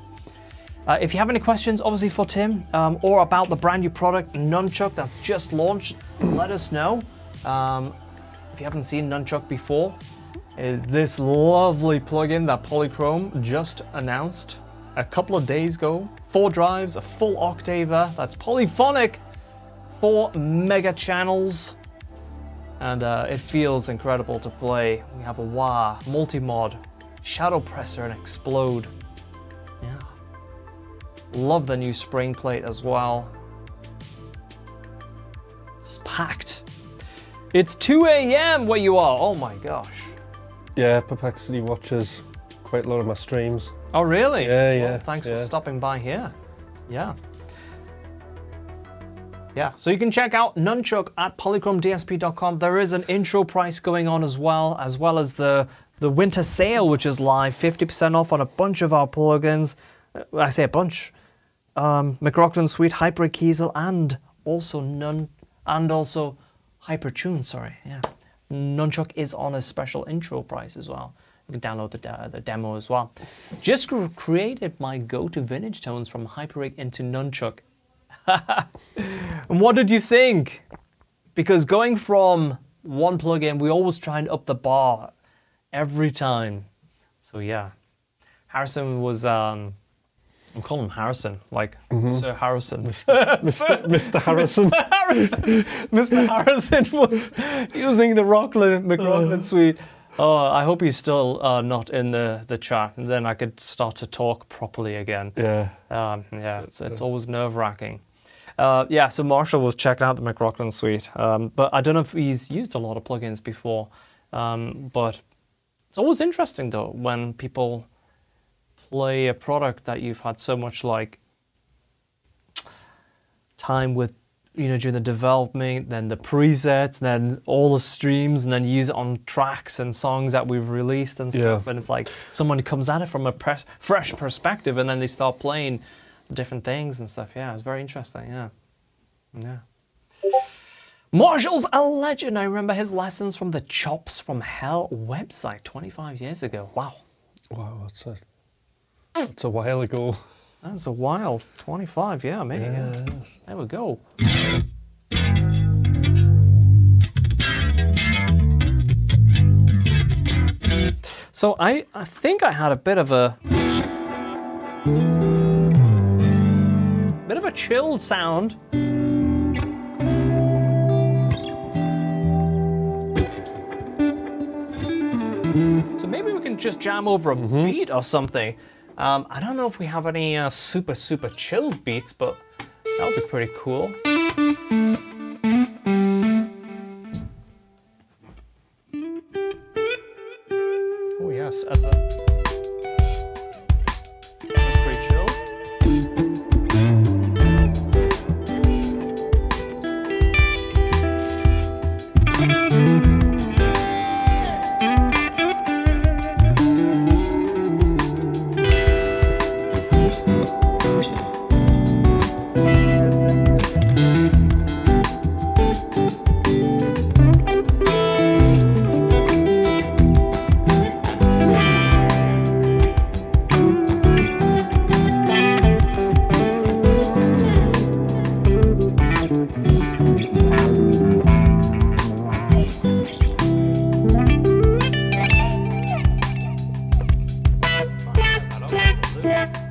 If you have any questions, obviously for Tim, or about the brand new product, Nunchuck, that's just launched, let us know. If you haven't seen Nunchuck before, this lovely plugin that PolyChrome just announced a couple of days ago. 4 drives, a full octaver, that's polyphonic, 4 mega channels, and it feels incredible to play. We have a wah, multi-mod, shadow presser, and explode. Yeah. Love the new spring plate as well. It's packed. It's 2 a.m. where you are. Oh my gosh. Yeah, Perplexity watches quite a lot of my streams. Oh really? Yeah. Well, thanks for stopping by here. Yeah. Yeah, so you can check out Nunchuck at polychromedsp.com. There is an intro price going on as well as the winter sale, which is live, 50% off on a bunch of our plugins. I say a bunch. McRocklin Suite, Hyper Kiesel, and also Hypertune. Sorry, yeah. Nunchuck is on a special intro price as well. You can download the demo as well. Just created my go-to vintage tones from Hyperrig into Nunchuck. And what did you think? Because going from one plugin, we always try and up the bar every time. So yeah, Harrison was I'm calling him Harrison, like Sir Harrison. Mr. Harrison. Mr. Harrison was using the McRocklin Suite. Oh, I hope he's still not in the chat, and then I could start to talk properly again. Yeah. Yeah, it's always nerve-wracking. Yeah, so Marshall was checking out the McRocklin Suite, but I don't know if he's used a lot of plugins before, but it's always interesting though when people play a product that you've had so much like time with, you know, during the development, then the presets, then all the streams, and then use it on tracks and songs that we've released and stuff. And it's like someone who comes at it from a fresh perspective, and then they start playing different things and stuff. Yeah, it's very interesting. Yeah. Marshall's a legend. I remember his lessons from the Chops from Hell website 25 years ago. Wow. Wow, that's a while ago. That's a while. 25, yeah, maybe. Yes. Yeah. There we go. So I think I had a bit of a chilled sound. So maybe we can just jam over a beat or something. I don't know if we have any super chilled beats, but that would be pretty cool. Oh yes, that's pretty chill. Texas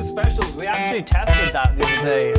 Specials, we actually tested that the other day.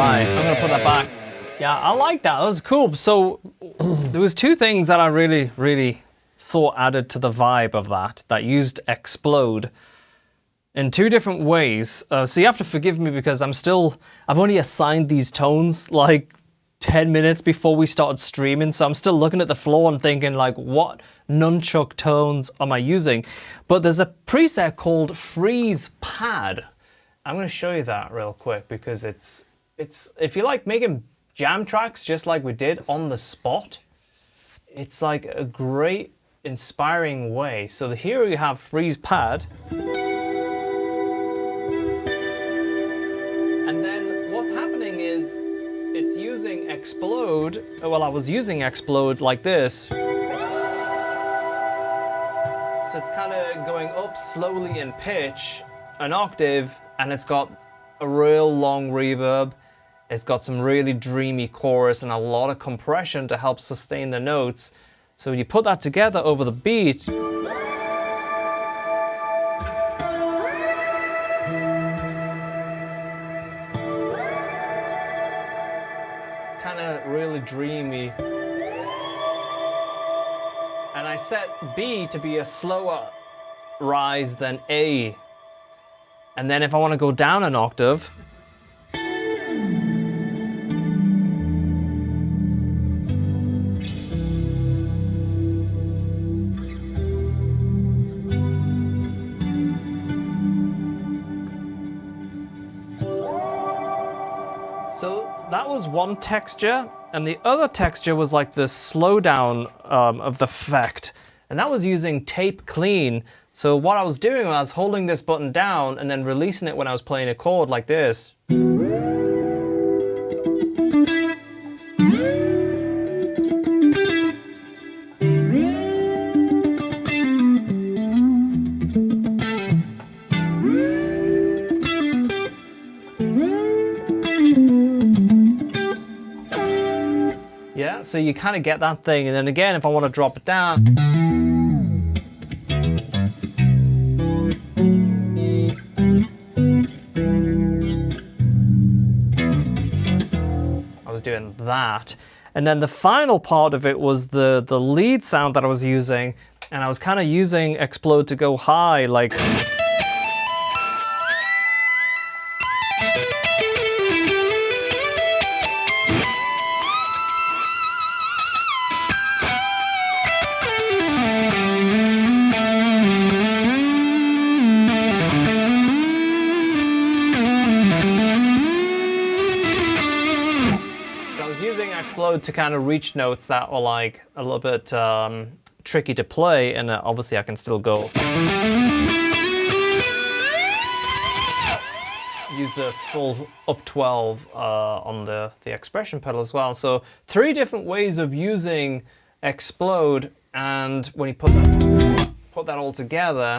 high. I'm gonna put that back. Yeah, I like that. That was cool. So there was two things that I really thought added to the vibe of that used explode in two different ways. So you have to forgive me because I've only assigned these tones like 10 minutes before we started streaming. So I'm still looking at the floor and thinking like, what Nunchuck tones am I using? But there's a preset called Freeze Pad. I'm going to show you that real quick because it's if you like making jam tracks just like we did on the spot, it's like a great inspiring way. So here you have Freeze Pad. And then what's happening is it's using Explode. Well, I was using Explode like this. So it's kind of going up slowly in pitch, an octave, and it's got a real long reverb. It's got some really dreamy chorus and a lot of compression to help sustain the notes. So when you put that together over the beat, it's kind of really dreamy. And I set B to be a slower rise than A. And then if I want to go down an octave, so that was one texture, and the other texture was like the slowdown of the effect, and that was using Tape Clean. So what I was doing was holding this button down and then releasing it when I was playing a chord like this. Yeah, so you kind of get that thing, and then again, if I want to drop it down, I was doing that. And then the final part of it was the lead sound that I was using, and I was kind of using Explode to go high, like. Explode to kind of reach notes that were like a little bit tricky to play, and obviously I can still go use the full up 12 on the expression pedal as well. So 3 different ways of using Explode, and when you put that all together,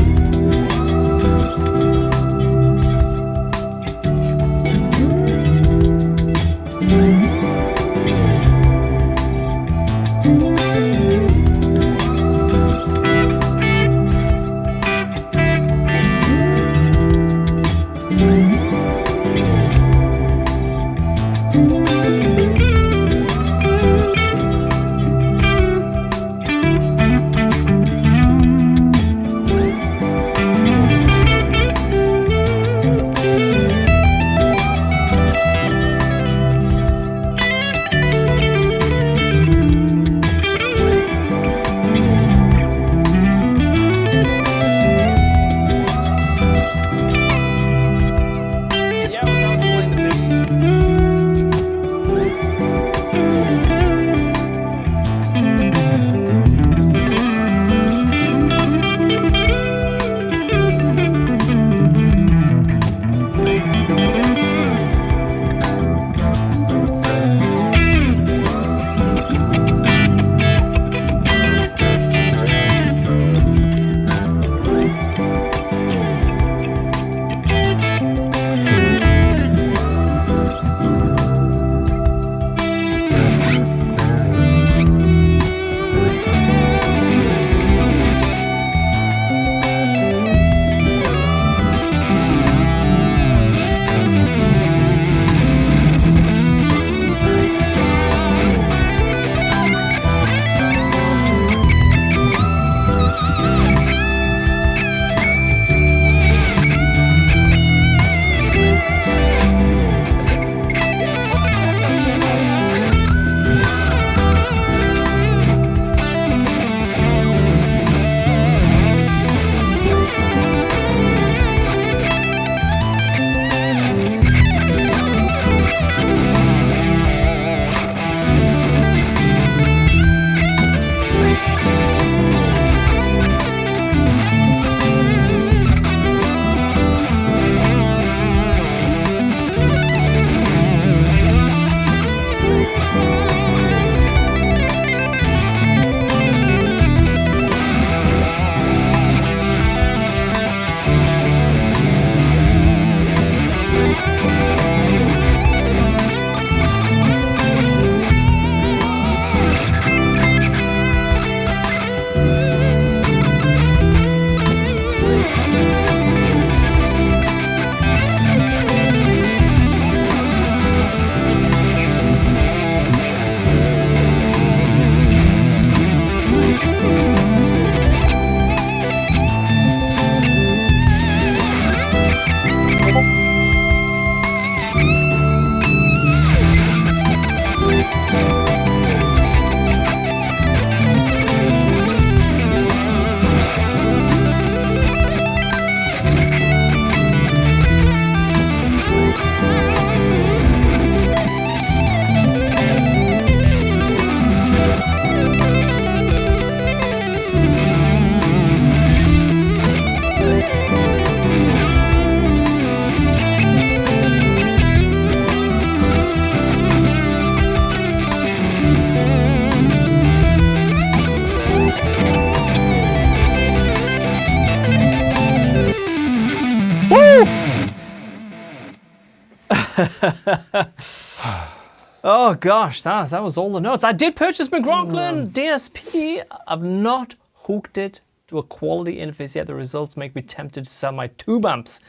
Oh gosh, that was all the notes. I did purchase McRocklin DSP. I've not hooked it to a quality interface yet. The results make me tempted to sell my tube amps.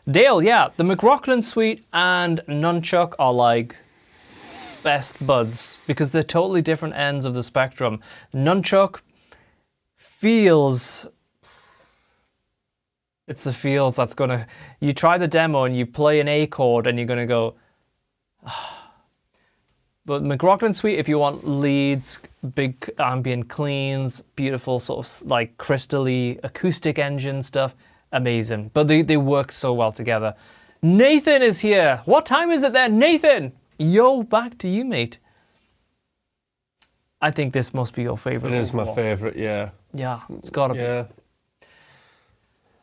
Dale, yeah, the McRocklin Suite and Nunchuck are like best buds because they're totally different ends of the spectrum. Nunchuck feels... It's the feels that's gonna... You try the demo and you play an A chord and you're gonna go... But McRocklin Suite, if you want leads, big ambient cleans, beautiful sort of like crystally acoustic engine stuff, amazing. But they work so well together. Nathan is here. What time is it there, Nathan? Yo, back to you, mate. I think this must be your favorite. It is my favorite, yeah. Yeah, it's gotta be. Yeah.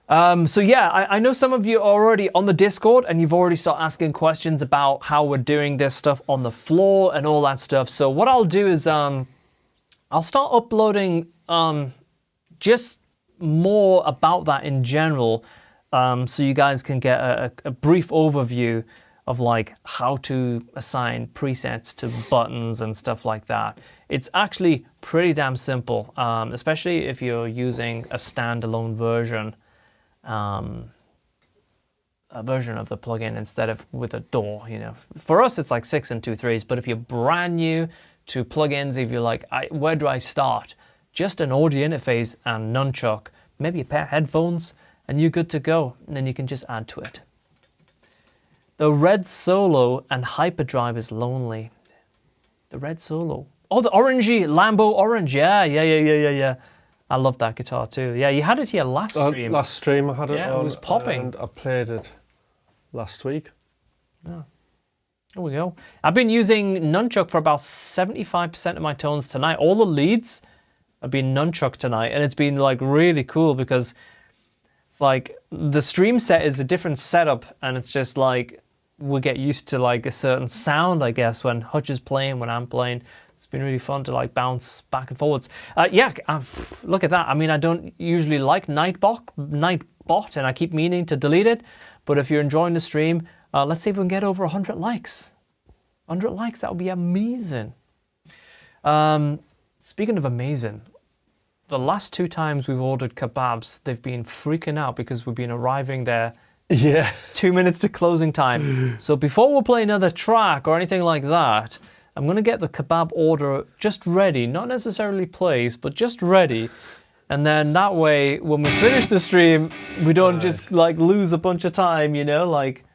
So yeah, I know some of you are already on the Discord and you've already started asking questions about how we're doing this stuff on the floor and all that stuff. So what I'll do is I'll start uploading just more about that in general, so you guys can get a brief overview of like how to assign presets to buttons and stuff like that. It's actually pretty damn simple, especially if you're using a standalone version. A version of the plugin instead of with a DAW, you know. For us, it's like 6 and 2/3, but if you're brand new to plugins, if you're like, where do I start? Just an audio interface and Nunchuck, maybe a pair of headphones, and you're good to go. And then you can just add to it. The Red Solo and Hyperdrive is lonely. The Red Solo. Oh, the orangey Lambo Orange. Yeah. I love that guitar too. Yeah, you had it here last stream. Last stream I had it on. Yeah, it was popping. And I played it last week. Yeah. There we go. I've been using Nunchuck for about 75% of my tones tonight. All the leads have been Nunchuck tonight, and it's been like really cool because it's like the stream set is a different setup, and it's just like we get used to like a certain sound, I guess, when Hutch is playing, when I'm playing. It's been really fun to like bounce back and forwards. Look at that. I mean, I don't usually like Nightbot, and I keep meaning to delete it. But if you're enjoying the stream, let's see if we can get over 100 likes. 100 likes, that would be amazing. Speaking of amazing, the last 2 times we've ordered kebabs, they've been freaking out because we've been arriving there 2 minutes to closing time. So before we play another track or anything like that, I'm going to get the kebab order just ready, not necessarily placed, but just ready. And then that way, when we finish the stream, we don't just like lose a bunch of time, you know, like,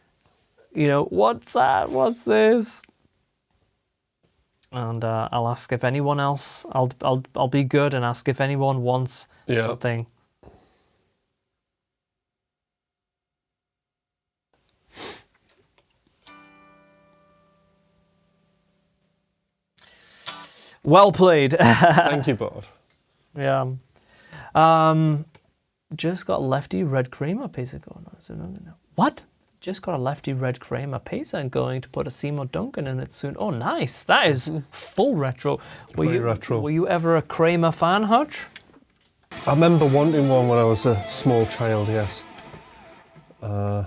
you know, what's that? What's this? And I'll ask if anyone else, I'll be good and ask if anyone wants something. Well played. Thank you, Bart. Yeah. Just got lefty red creamer pacer going on. What? Just got a lefty red creamer pacer and going to put a Seymour Duncan in it soon. Oh, nice. That is full retro. Were you ever a Kramer fan, Hutch? I remember wanting one when I was a small child, yes. Wow.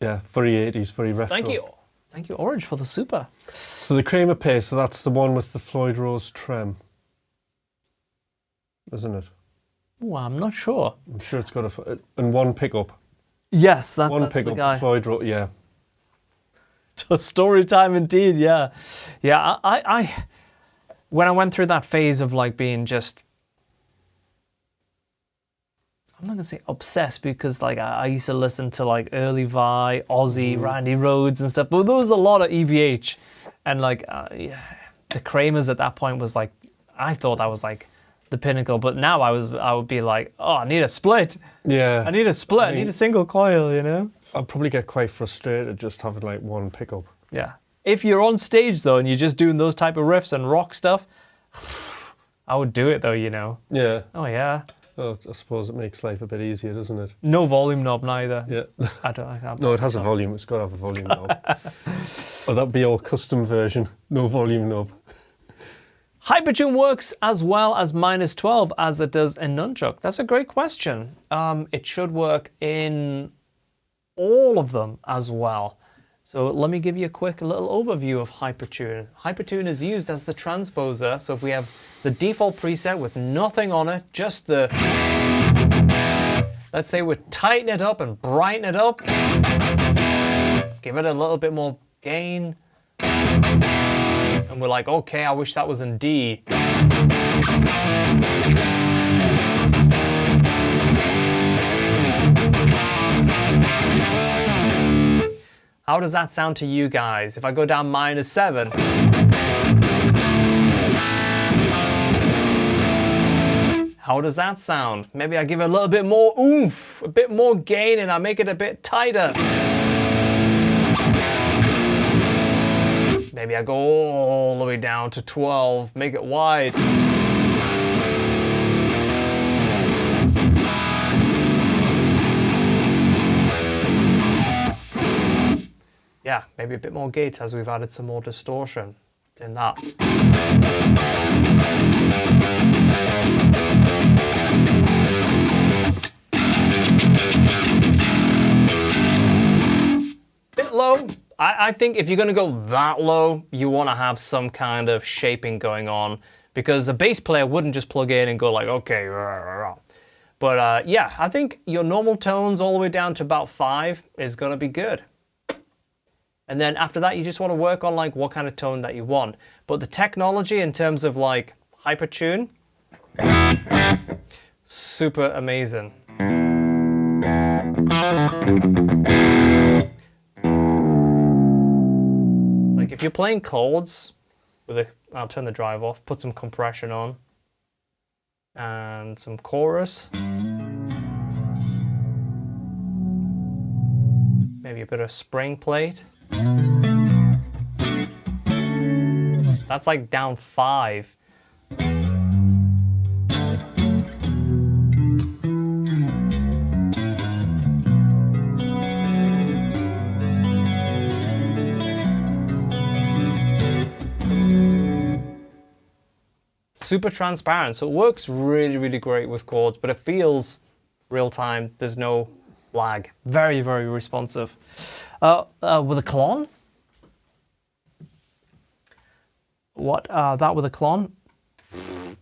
Yeah, very 80s, very retro. Thank you. Thank you, Orange, for the super. So the Kramer pacer, that's the one with the Floyd Rose trem, isn't it? Oh, I'm not sure. I'm sure it's got and one pickup. Yes, that's pickup, the guy. Floyd Rose, yeah. Story time indeed, yeah. Yeah, I when I went through that phase of like being just, I'm not gonna say obsessed because like I used to listen to like early Vi, Ozzy, Randy Rhoads and stuff, but there was a lot of EVH, and like the Kramers at that point was like, I thought that was like the pinnacle, but now I would be like, oh, I need a split. Yeah. I need a split. I need a single coil, you know. I'd probably get quite frustrated just having like one pickup. Yeah. If you're on stage though and you're just doing those type of riffs and rock stuff, I would do it though, you know. Yeah. Oh yeah. Oh, I suppose it makes life a bit easier, doesn't it? No volume knob neither. Yeah. I don't. No, it has a volume. It's got to have a volume knob. Or that'd be your custom version. No volume knob. Hypertune works as well as -12 as it does in Nunchuck. That's a great question. It should work in all of them as well. So let me give you a quick little overview of Hypertune. Hypertune is used as the transposer. So if we have the default preset with nothing on it, just the, let's say we tighten it up and brighten it up, give it a little bit more gain, and we're like, okay, I wish that was in D. How does that sound to you guys? If I go down -7. How does that sound? Maybe I give it a little bit more oomph, a bit more gain, and I make it a bit tighter. Maybe I go all the way down to 12, make it wide. Yeah, maybe a bit more gate as we've added some more distortion in that. Bit low. I think if you're going to go that low, you want to have some kind of shaping going on, because a bass player wouldn't just plug in and go like, okay. But yeah, I think your normal tones all the way down to about 5 is going to be good. And then after that, you just want to work on like what kind of tone that you want. But the technology in terms of like Hypertune, super amazing. Like if you're playing chords with a, I'll turn the drive off, put some compression on and some chorus. Maybe a bit of spring plate. That's like down 5. Super transparent, so it works really, really great with chords, but it feels real time. There's no lag. Very, very responsive. With a clone? What, that with a clone?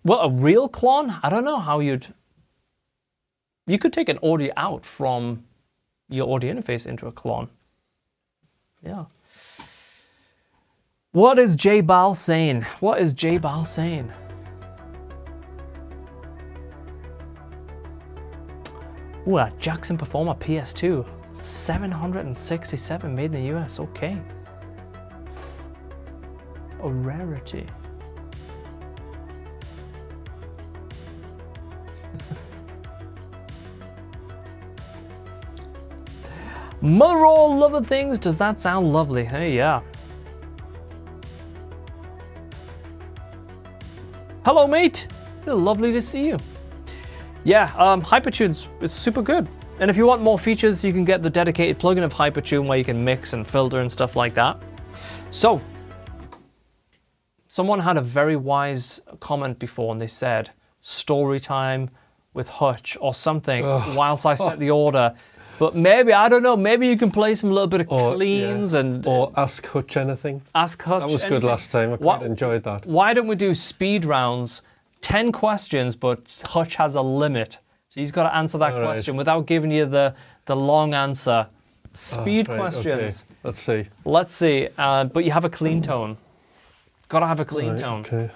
Well, a real clone? I don't know how you'd... You could take an audio out from your audio interface into a clone. Yeah. What is J Bal saying? What is J Bal saying? Ooh, a Jackson Performer PS2. 767 made in the US, okay. A rarity. Mother all other things, does that sound lovely? Hey, yeah. Hello, mate. Lovely to see you. Yeah, Hypertune is super good. And if you want more features, you can get the dedicated plugin of Hypertune where you can mix and filter and stuff like that. So, someone had a very wise comment before and they said, story time with Hutch or something whilst I set the order. But maybe, I don't know, maybe you can play some little bit of cleans and... Or ask Hutch anything. Ask Hutch That was anything. good last time, I quite enjoyed that. Why don't we do speed rounds, 10 questions, but Hutch has a limit. So he's got to answer that question without giving you the long answer. Speed questions. Okay. Let's see. Let's see, but you have a clean tone. Gotta have a clean tone. Okay.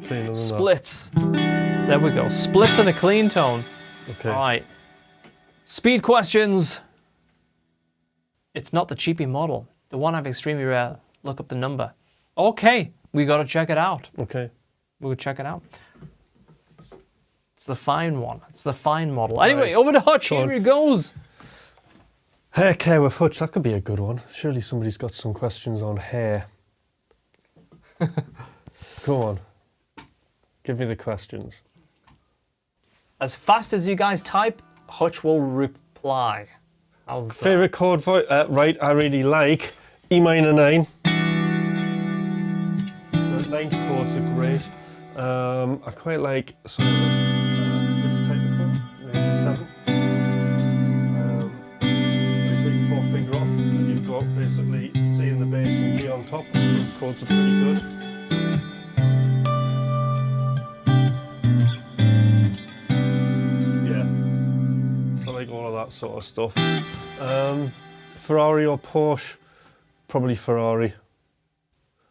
Cleaner than Splits. There we go. Splits and a clean tone. Okay. All right. Speed questions. It's not the cheapy model. The one I've extremely rare. Look up the number. Okay. We gotta check it out. Okay. We'll check it out. It's the fine one. It's the fine model. Anyway, over to Hutch. Here he goes. Hair care with Hutch. That could be a good one. Surely somebody's got some questions on hair. Go on. Give me the questions. As fast as you guys type, Hutch will reply. How's that? Favorite chord voice? Right, I really like E minor 9. So 9 chords are great. I quite like sort of this type of chord, maybe 7. basically C in the bass and G on top. Those chords are pretty good. Yeah, so I like all of that sort of stuff. Ferrari or Porsche? Probably Ferrari.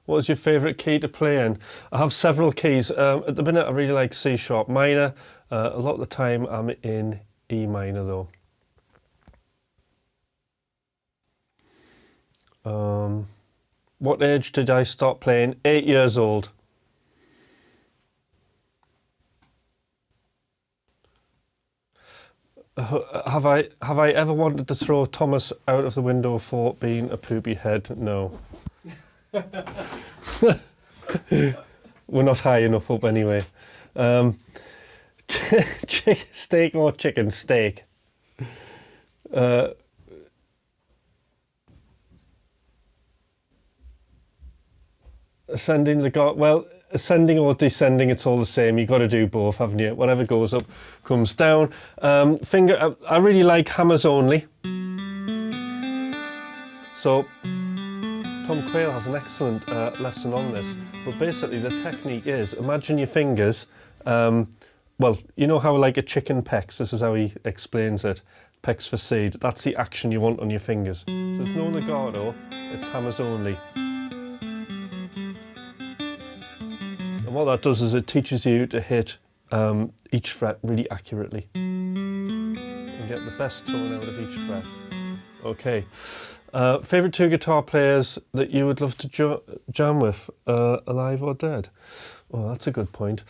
What is your favourite key to play in? I have several keys. At the minute I really like C sharp minor. A lot of the time I'm in E minor though. What age did I start playing? 8 years old. Have I ever wanted to throw Thomas out of the window for being a poopy head? No. We're not high enough up anyway. Steak or chicken? Steak. Ascending the god. Well, ascending or descending, it's all the same. You've got to do both, haven't you? Whatever goes up comes down. I really like hammers only. So Tom Quayle has an excellent lesson on this. But basically the technique is, imagine your fingers, well, you know how like a chicken pecks, this is how he explains it, pecks for seed. That's the action you want on your fingers. So there's no legato, it's hammers only. And what that does is it teaches you to hit each fret really accurately and get the best tone out of each fret. Okay. Favourite two guitar players that you would love to jam with, alive or dead? Well, that's a good point.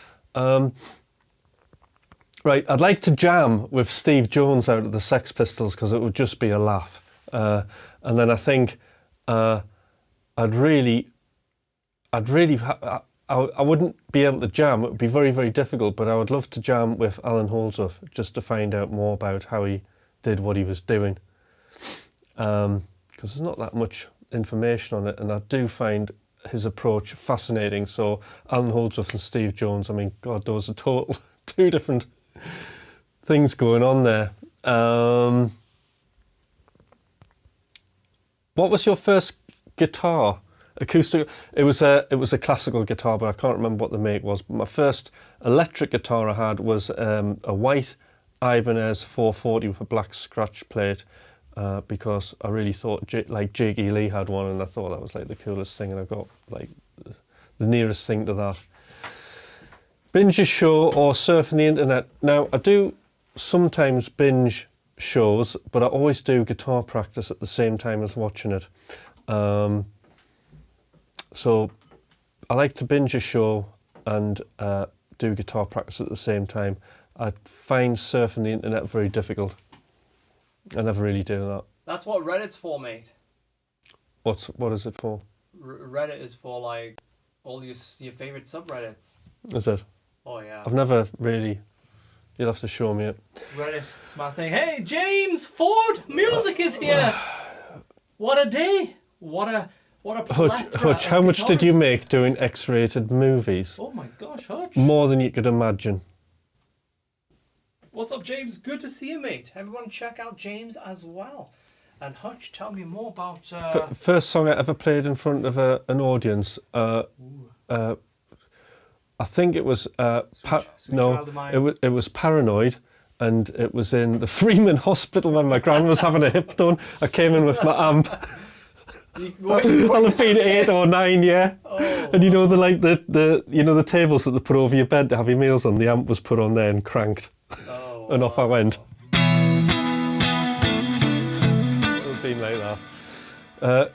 Right, I'd like to jam with Steve Jones out of the Sex Pistols because it would just be a laugh. And then I think I wouldn't be able to jam. It would be very, very difficult, but I would love to jam with Alan Holdsworth just to find out more about how he did what he was doing. Because there's not that much information on it, and I do find his approach fascinating. So Alan Holdsworth and Steve Jones, I mean, God, those are total two different things going on there. What was your first guitar? Acoustic? It was a classical guitar, but I can't remember what the make was. But my first electric guitar I had was a white Ibanez 440 with a black scratch plate. Because I really thought like Jake E. Lee had one, and I thought that was like the coolest thing, and I got like the nearest thing to that. Binge a show or surfing the internet. Now I do sometimes binge shows, but I always do guitar practice at the same time as watching it. So I like to binge a show and do guitar practice at the same time. I find surfing the internet very difficult. I never really do that. That's what Reddit's for, mate. What is it for? Reddit is for like all your favorite subreddits. Is it? Oh yeah. I've never really. You'll have to show me it. Reddit's my thing. Hey, James Ford, music is here. What a day! What a Hutch, how much did you make doing X-rated movies? Oh my gosh, Hutch. More than you could imagine. What's up, James? Good to see you, mate. Everyone check out James as well. And Hutch, tell me more about... First song I ever played in front of an audience. I think it was... it was Paranoid, and it was in the Freeman Hospital when my gran was having a hip done. I came in with my amp. I'll have been 8 or 9, yeah. Oh, and you know the tables that they put over your bed to have your meals on. The amp was put on there and cranked. Oh, and off I went. It would have been like that.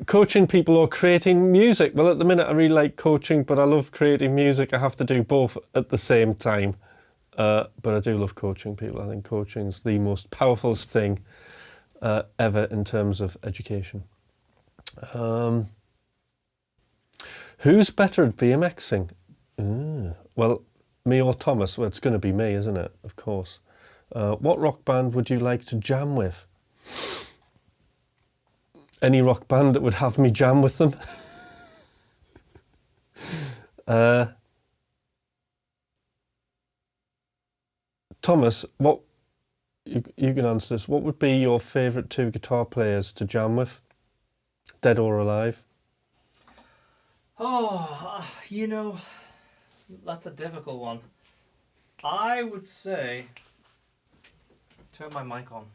Coaching people or creating music. Well, at the minute I really like coaching, but I love creating music. I have to do both at the same time. But I do love coaching people. I think coaching's the most powerful thing ever in terms of education. Who's better at BMXing? Well, me or Thomas? Well, it's going to be me, isn't it? Of course. What rock band would you like to jam with? Any rock band that would have me jam with them? Thomas, what you can answer this. What would be your favourite 2 guitar players to jam with? Dead or alive? Oh, that's a difficult one. I would say... Turn my mic on.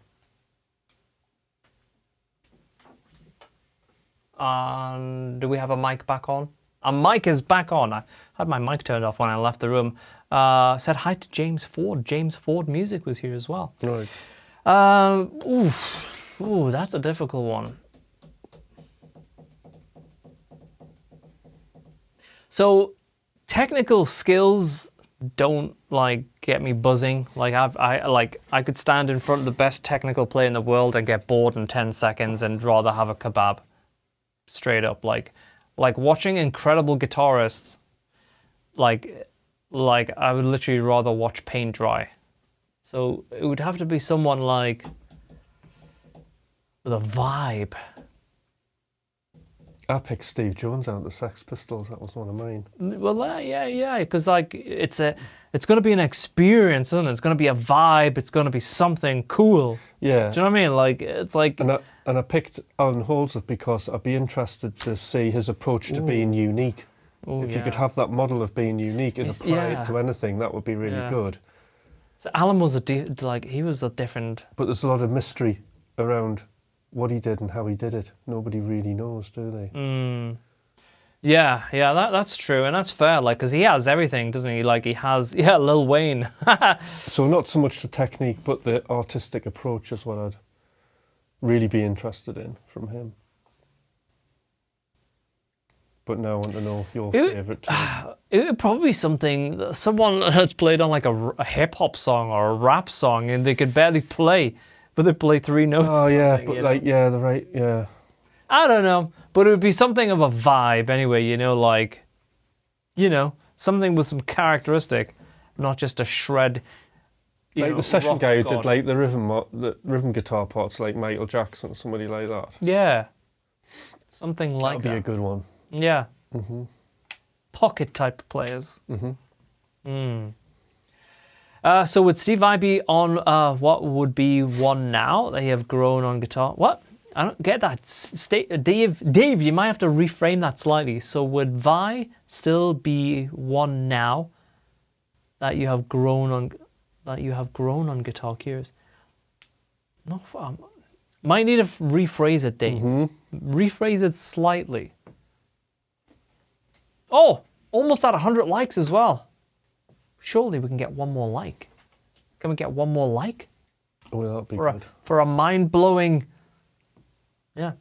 Do we have a mic back on? A mic is back on. I had my mic turned off when I left the room. Said hi to James Ford. James Ford Music was here as well. Right. Ooh, that's a difficult one. So, technical skills don't get me buzzing. I could stand in front of the best technical player in the world and get bored in 10 seconds and rather have a kebab. Straight up, like watching incredible guitarists. Like I would literally rather watch paint dry. So it would have to be someone with a vibe. I picked Steve Jones out of the Sex Pistols. That was one of mine. Well, yeah, because it's going to be an experience, isn't it? It's going to be a vibe. It's going to be something cool. Yeah. Do you know what I mean? It's like. And I picked Alan Holdsworth because I'd be interested to see his approach to being unique. If you could have that model of being unique and apply it to anything, that would be really good. So Alan was he was a different. But there's a lot of mystery around what he did and how he did it. Nobody really knows, do they? Yeah, that's true, and that's fair. Because he has everything, doesn't he? He has Lil Wayne. So not so much the technique, but the artistic approach is what I'd really be interested in from him. But now I want to know your favourite tune. It would probably be someone that's played on a hip hop song or a rap song, and they could barely play, but they play 3 notes. Oh yeah, but the right, yeah. I don't know, but it would be something of a vibe anyway. Something with some characteristic, not just a shred. The session guy who did the rhythm guitar parts, like Michael Jackson, somebody like that. Yeah, something like that. That'd be a good one. Yeah. Pocket type players. So would Steve Vai be on what would be one now that you have grown on guitar? What? I don't get that. Dave, you might have to reframe that slightly. So would Vai still be one now that you have grown on? That you have grown on guitar keys? No, might need to rephrase it, Dave. Rephrase it slightly. Oh, almost at 100 likes as well. Surely we can get one more like. Can we get one more like? Oh, that'd be good. For a mind-blowing... Yeah.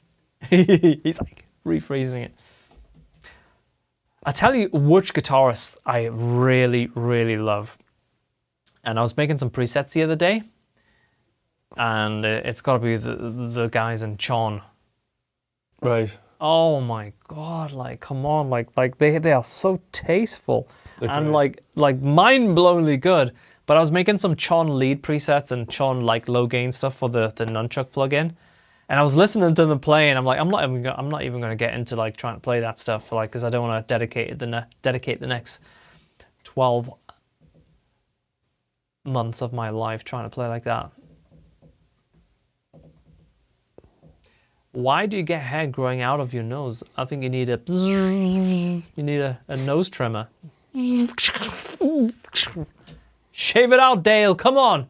He's rephrasing it. I tell you which guitarist I really, really love. And I was making some presets the other day. And it's got to be the guys in Chon. Right. Oh my god, come on, they are so tasteful. And mind-blowingly good. But I was making some Chon lead presets and Chon low gain stuff for the Nunchuck plugin. And I was listening to them play, and I'm like, I'm not even going to get into trying to play that stuff because I don't want to dedicate the next 12 months of my life trying to play like that. Why do you get hair growing out of your nose? I think you need a nose trimmer. Shave it out, Dale. Come on.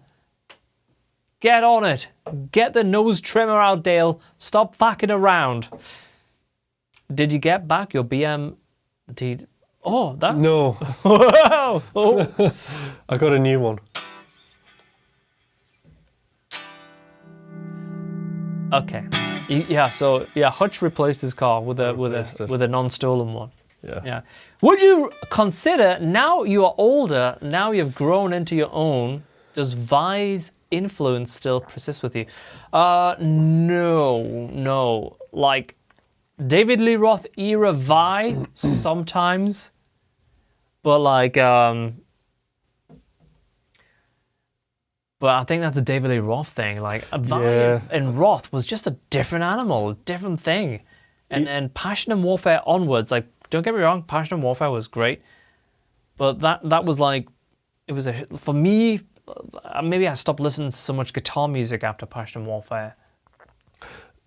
Get on it. Get the nose trimmer out, Dale. Stop fucking around. Did you get back your BM? Oh, that. No. Oh. I got a new one. Okay. Yeah. So Hutch replaced his car with a non-stolen one. Yeah. Would you consider, now you are older, now you've grown into your own, does Vai's influence still persist with you? No. David Lee Roth era Vai sometimes, but but I think that's a David Lee Roth thing. Vai and Roth was just a different animal, a different thing. And then Passion and Warfare onwards, don't get me wrong, Passion and Warfare was great, but that was it was for me, maybe I stopped listening to so much guitar music after Passion and Warfare.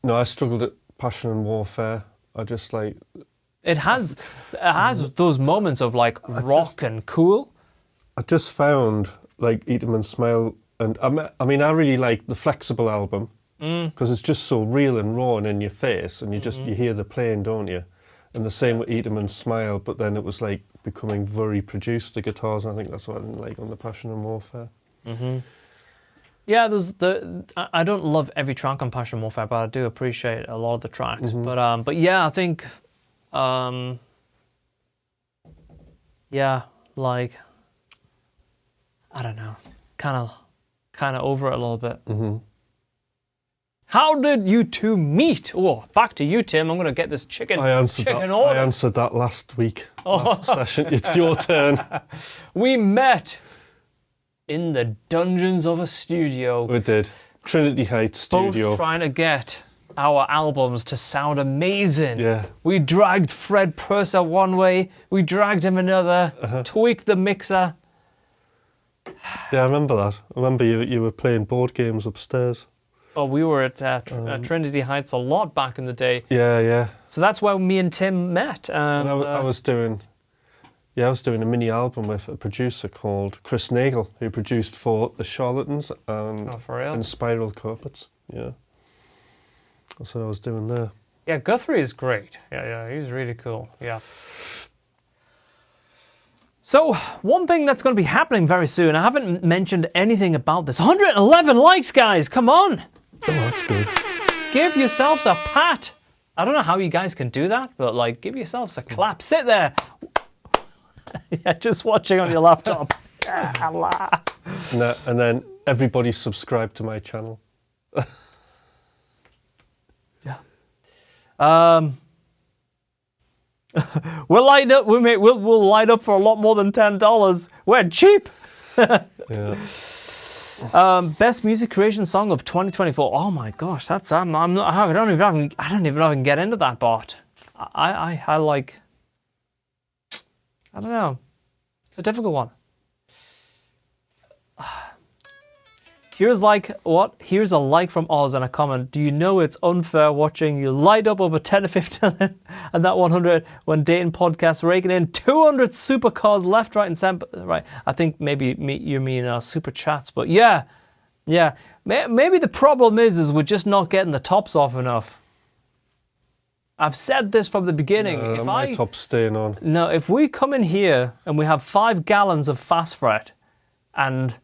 No, I struggled Passion and Warfare. I just like. It has those moments of like rock and cool. I just found like Eat 'em and Smile, and I mean I really like the Flexible album because it's just so real and raw and in your face, and you hear the playing, don't you? And the same with Eat 'em and Smile, but then it was like becoming very produced, the guitars, and I think that's what I didn't like on the Passion and Warfare. Yeah, I don't love every track on Passion and Warfare, but I do appreciate a lot of the tracks. But yeah, I think, yeah, like, I don't know, kind of over it a little bit. How did you two meet? Oh, back to you, Tim. I'm gonna get this chicken. I answered that last week, last session. It's your turn. We met in the dungeons of a studio. We did. Trinity Heights studio. Both trying to get our albums to sound amazing. Yeah. We dragged Fred Purser one way, we dragged him another, tweaked the mixer. Yeah, I remember that. I remember you were playing board games upstairs. Oh, we were at Trinity Heights a lot back in the day. Yeah. So that's where me and Tim met. And I was doing a mini album with a producer called Chris Nagel, who produced for The Charlatans and Spiral Carpets. Yeah. That's what I was doing there. Yeah, Guthrie is great. Yeah, he's really cool. Yeah. So, one thing that's going to be happening very soon, I haven't mentioned anything about this. 111 likes, guys, come on! Oh, that's good. Give yourselves a pat. I don't know how you guys can do that, but like, give yourselves a clap. Sit there. Yeah, just watching on your laptop. And then everybody subscribe to my channel. Yeah. We'll light up. We'll light up for a lot more than $10. We're cheap. Yeah. Best music creation song of 2024. Oh my gosh, that's I don't even know if I can get into that bot. I like. I don't know. It's a difficult one. Here's a like from Oz and a comment. Do you know it's unfair watching you light up over 10 to 15 and that 100 when dating podcasts raking in 200 supercars left, right, and center. Right. I think maybe you mean super chats, but yeah. Maybe the problem is we're just not getting the tops off enough. I've said this from the beginning. My top's staying on. No, if we come in here and we have 5 gallons of fast fret and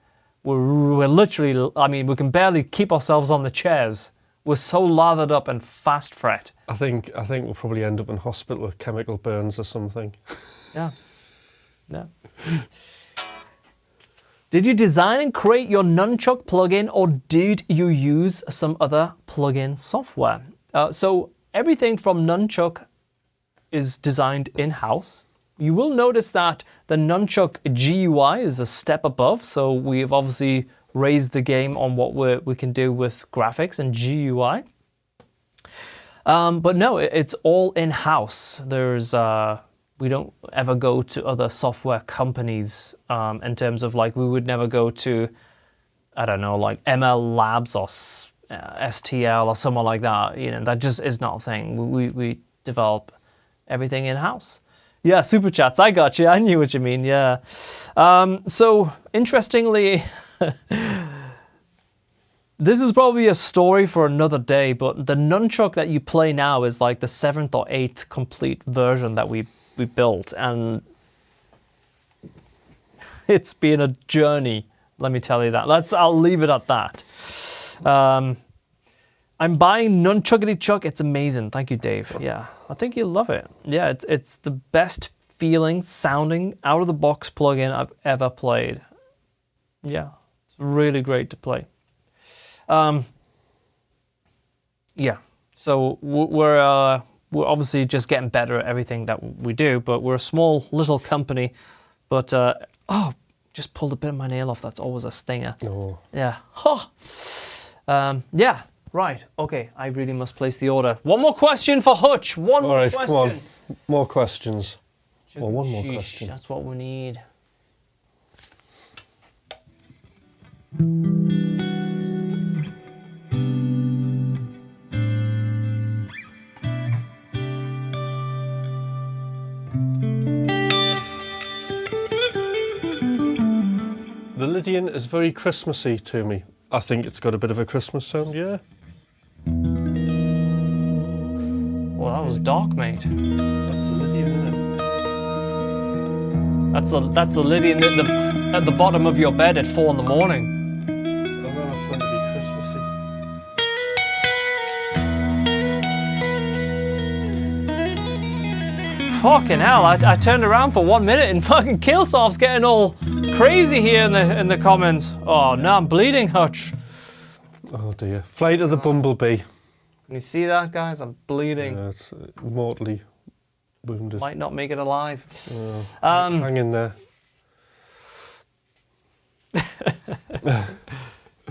we're literally, I mean, we can barely keep ourselves on the chairs. We're so lathered up in fast fret. I think we'll probably end up in hospital with chemical burns or something. Yeah. Did you design and create your Nunchuck plugin, or did you use some other plugin software? So everything from Nunchuck is designed in-house. You will notice that the Nunchuck GUI is a step above, so we've obviously raised the game on what we can do with graphics and GUI. But no, it's all in-house. We don't ever go to other software companies in terms of like we would never go to, I don't know, like ML Labs or STL or someone like that. You know, that just is not a thing. We develop everything in-house. Yeah, super chats. I got you. I knew what you mean. Yeah. So interestingly, this is probably a story for another day, but the Nunchuck that you play now is like the 7th or 8th complete version that we built, and it's been a journey. Let me tell you that. I'll leave it at that. I'm buying Nunchuckity Chuck. It's amazing. Thank you, Dave. Yeah, I think you'll love it. Yeah, it's the best feeling, sounding, out-of-the-box plugin I've ever played. Yeah, it's really great to play. Yeah, so we're obviously just getting better at everything that we do, but we're a small little company. But just pulled a bit of my nail off. That's always a stinger. Oh. Yeah. Yeah. Right. Okay. I really must place the order. One more question for Hutch. All right, question. Come on. More questions. Well, one more question. That's what we need. Lydian is very Christmassy to me. I think it's got a bit of a Christmas sound, yeah. Well, that was dark, mate. That's the Lydian, isn't it? That's the Lydian at the bottom of your bed at 4 in the morning. I know that's meant to be Christmassy. Fucking hell! I turned around for 1 minute and fucking Killsoft's getting all crazy here in the comments. Oh no, I'm bleeding, Hutch. Oh dear. Flight of the Bumblebee. Can you see that, guys? I'm bleeding. Yeah, it's mortally wounded. Might not make it alive. Hang in there.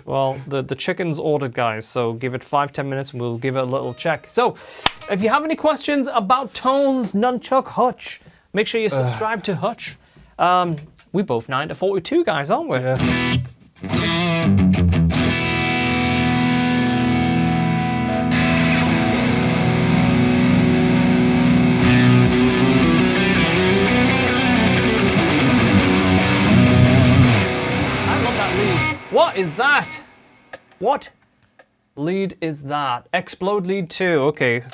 Well, the chicken's ordered, guys, so give it 5-10 minutes and we'll give it a little check. So, if you have any questions about Tones, Nunchuck, Hutch, make sure you subscribe to Hutch. We both 9 to 42, guys, aren't we? Yeah. What is that? What lead is that? Explode lead 2, okay.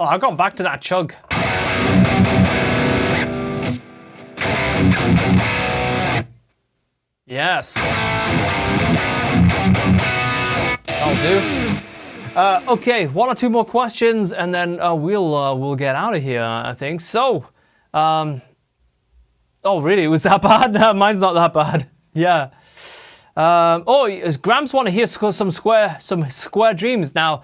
Oh, I got back to that chug. Yes. That'll do. Okay, 1 or 2 more questions, and then we'll get out of here, I think. So, oh really? It was that bad? No, mine's not that bad. Yeah. Oh, does Gramps want to hear some square dreams now?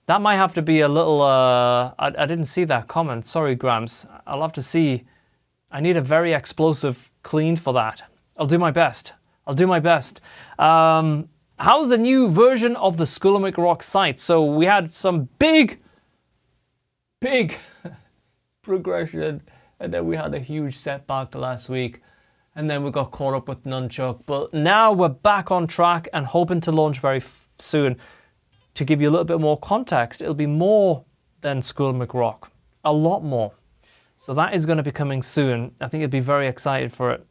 That might have to be a little. I didn't see that comment. Sorry, Gramps. I'll have to see. I need a very explosive clean for that. I'll do my best. I'll do my best. How's the new version of the School of McRock site? So we had some big progression, and then we had a huge setback last week, and then we got caught up with Nunchuck. But now we're back on track and hoping to launch very soon. To give you a little bit more context, it'll be more than School of McRock, a lot more. So that is going to be coming soon. I think you'll be very excited for it.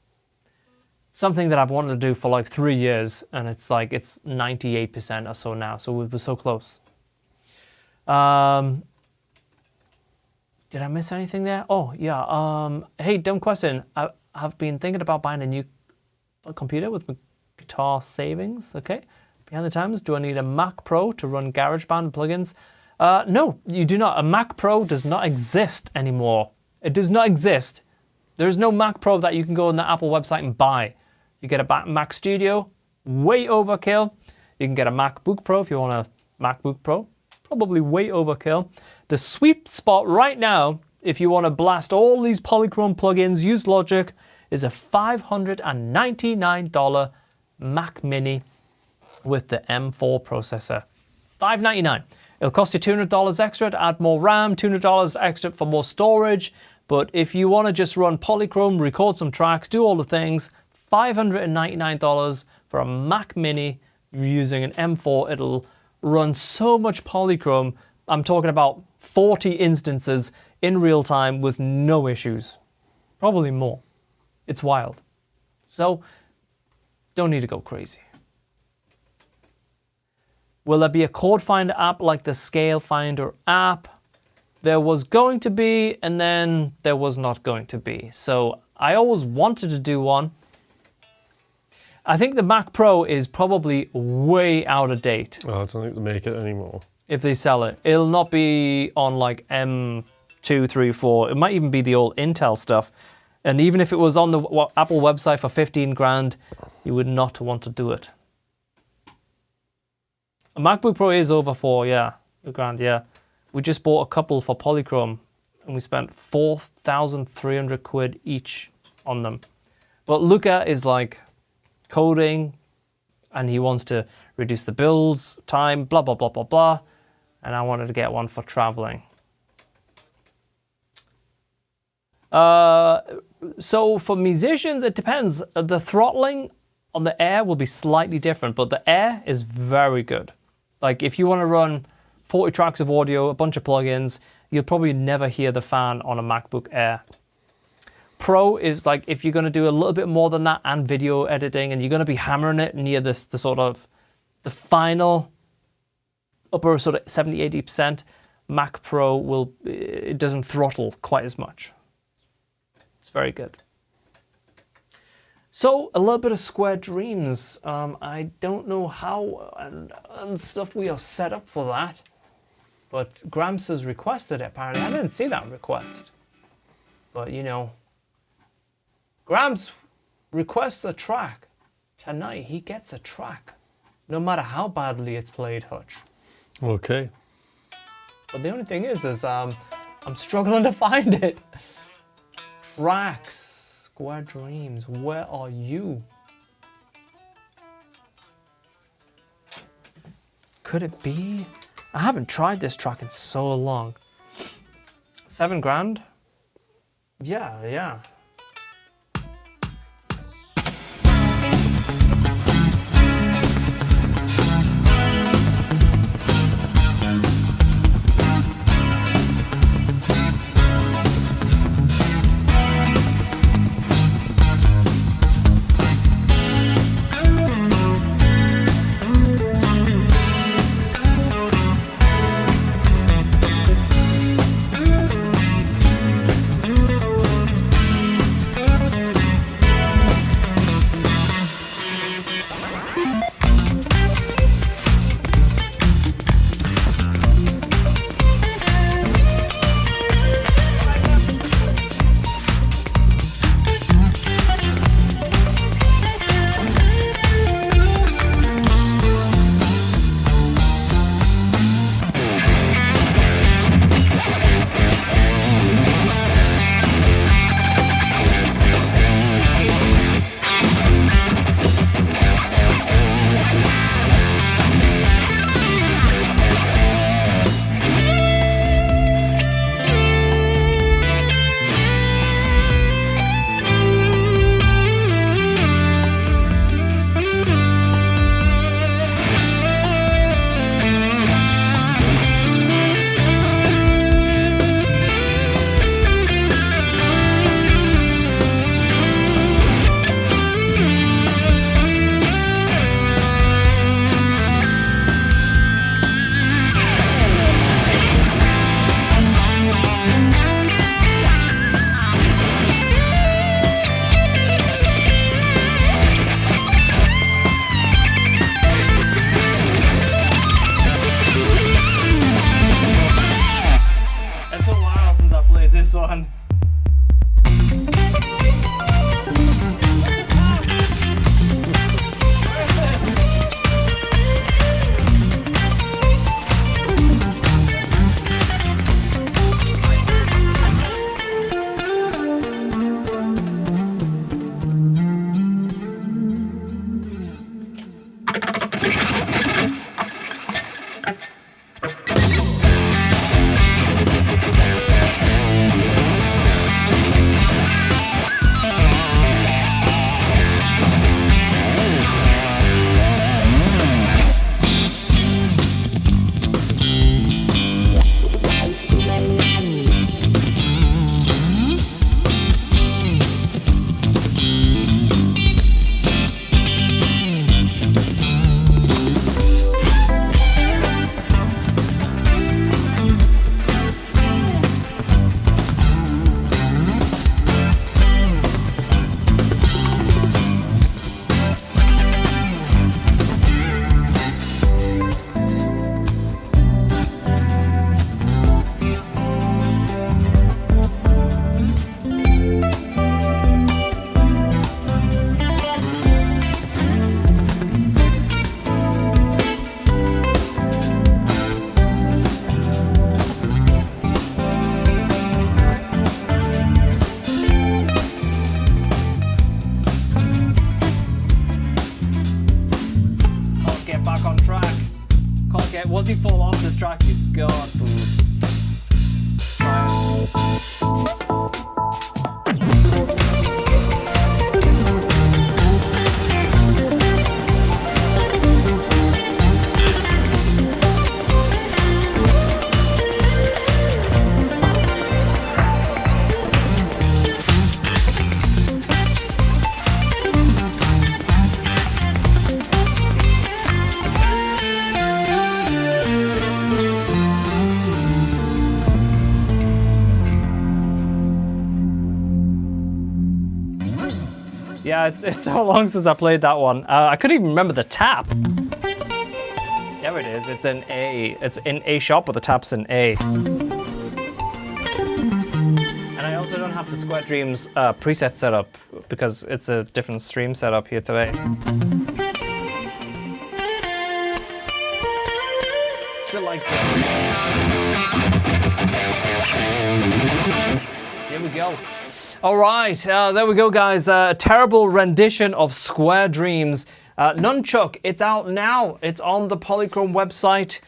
Something that I've wanted to do for like 3 years, and it's like it's 98% or so now. So we were so close. Did I miss anything there? Oh yeah. Hey, dumb question. I've been thinking about buying a new computer with guitar savings. Okay. Behind the times, do I need a Mac Pro to run GarageBand plugins? No, you do not. A Mac Pro does not exist anymore. It does not exist. There is no Mac Pro that you can go on the Apple website and buy. You get a Mac Studio, way overkill. You can get a MacBook Pro if you want a MacBook Pro, probably way overkill. The sweet spot right now, if you want to blast all these PolyChrome plugins, use Logic, is a $599 Mac Mini with the M4 processor. $599. It'll cost you $200 extra to add more RAM, $200 extra for more storage. But if you want to just run PolyChrome, record some tracks, do all the things, $599 for a Mac Mini using an M4. It'll run so much PolyChrome. I'm talking about 40 instances in real time with no issues. Probably more. It's wild. So, don't need to go crazy. Will there be a chord finder app like the Scale Finder app? There was going to be, and then there was not going to be. So I always wanted to do one. I think the Mac Pro is probably way out of date. Oh, I don't think they make it anymore. If they sell it. It'll not be on like M2, 3, 4. It might even be the old Intel stuff. And even if it was on the Apple website for 15 grand, you would not want to do it. A MacBook Pro is over for, yeah, a grand, yeah. We just bought a couple for PolyChrome and we spent 4,300 quid each on them. But Luca is like coding and he wants to reduce the builds time, blah, blah, blah, blah, blah. And I wanted to get one for traveling. So for musicians, it depends. The throttling on the Air will be slightly different, but the Air is very good. Like if you want to run 40 tracks of audio, a bunch of plugins, you'll probably never hear the fan on a MacBook Air. Pro is like if you're going to do a little bit more than that and video editing, and you're going to be hammering it near the sort of the final upper sort of 70-80%, Mac Pro it doesn't throttle quite as much. It's very good. So a little bit of Square Dreams. I don't know how and stuff we are set up for that, but Gramps has requested it apparently. I didn't see that request, but you know, Gramps requests a track tonight. He gets a track, no matter how badly it's played, Hutch. Okay. But the only thing is I'm struggling to find it. Tracks. Square Dreams, where are you? Could it be? I haven't tried this track in so long. 7 grand? Yeah. me fall off this track, you god. Yeah, it's so long since I played that one. I couldn't even remember the tap. There it is. It's in A. It's in A sharp, but the tap's in A. And I also don't have the Square Dreams preset set up because it's a different stream setup here today. Still like that. Here we go. All right, there we go, guys. A terrible rendition of Square Dreams. Nunchuck, it's out now. It's on the PolyChrome website.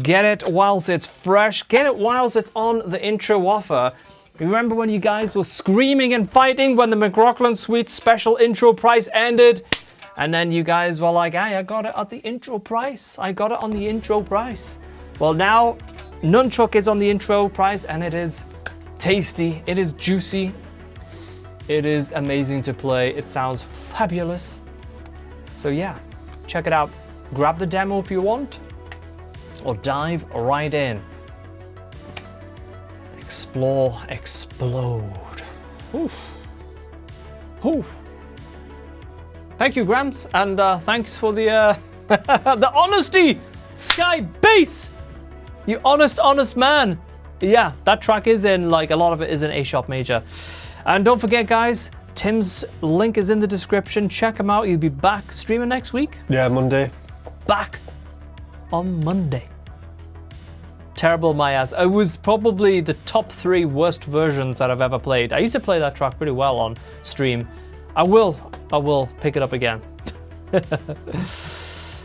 Get it whilst it's fresh. Get it whilst it's on the intro offer. Remember when you guys were screaming and fighting when the McRocklin Suite special intro price ended? And then you guys were like, hey, I got it at the intro price. I got it on the intro price. Well, now Nunchuck is on the intro price, and it is tasty. It is juicy. It is amazing to play. It sounds fabulous. So yeah, check it out. Grab the demo if you want, or dive right in. Explore, explode. Oof. Oof. Thank you, Gramps, and thanks for the the honesty, Sky Bass. You honest man. Yeah, that track is in, like, a lot of it is in A sharp major. And don't forget, guys, Tim's link is in the description. Check him out. He'll be back streaming next week. Yeah, Monday. Back on Monday. Terrible my ass. It was probably the top 3 worst versions that I've ever played. I used to play that track pretty well on stream. I will pick it up again.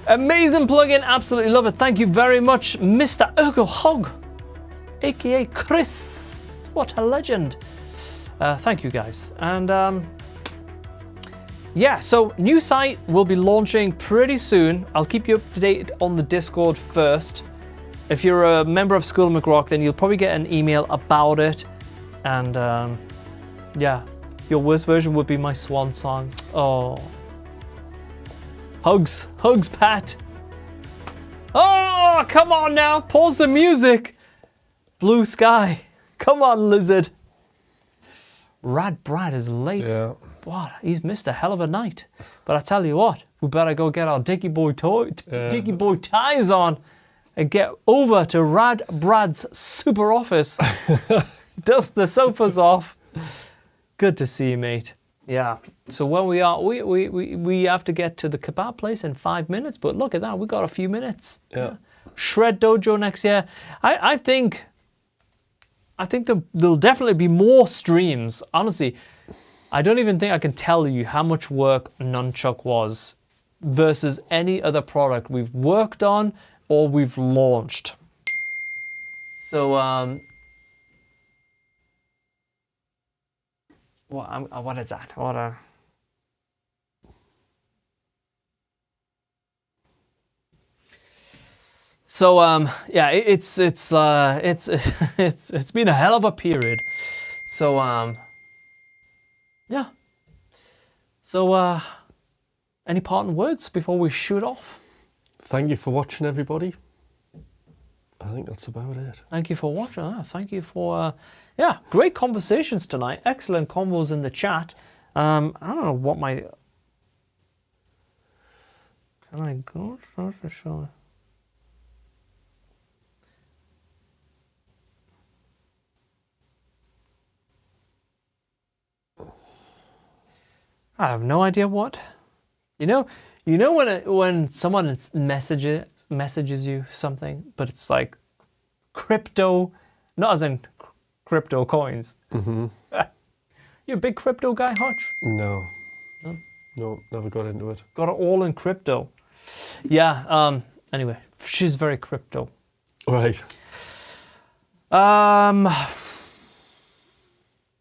Amazing plugin. Absolutely love it. Thank you very much, Mr. Ergo Hog, aka Chris. What a legend. Thank you, guys. And yeah, so new site will be launching pretty soon. I'll keep you up to date on the Discord first. If you're a member of School of McRocklin, you'll probably get an email about it. And yeah, your worst version would be my swan song. Oh, hugs, Pat. Oh, come on now, pause the music. Blue sky, come on, lizard. Rad Brad is late. Yeah. What? He's missed a hell of a night. But I tell you what, we better go get our Dicky Boy ties on and get over to Rad Brad's super office. Dust the sofas off. Good to see you, mate. Yeah. So when we have to get to the kebab place in 5 minutes. But look at that, we got a few minutes. Yeah. Shred Dojo next year. I think there'll definitely be more streams. Honestly, I don't even think I can tell you how much work Nunchuck was versus any other product we've worked on or we've launched. So, what is that? So yeah, it's been a hell of a period. So yeah. So any parting words before we shoot off? Thank you for watching, everybody. I think that's about it. Thank you for watching. Thank you for yeah, great conversations tonight. Excellent combos in the chat. I don't know what my. Can I go for sure? I have no idea what. You know when someone messages you something, but it's like crypto, not as in crypto coins. Mm-hmm. You a big crypto guy, Hutch? No. No, never got into it. Got it all in crypto. Yeah. Anyway, she's very crypto. Right.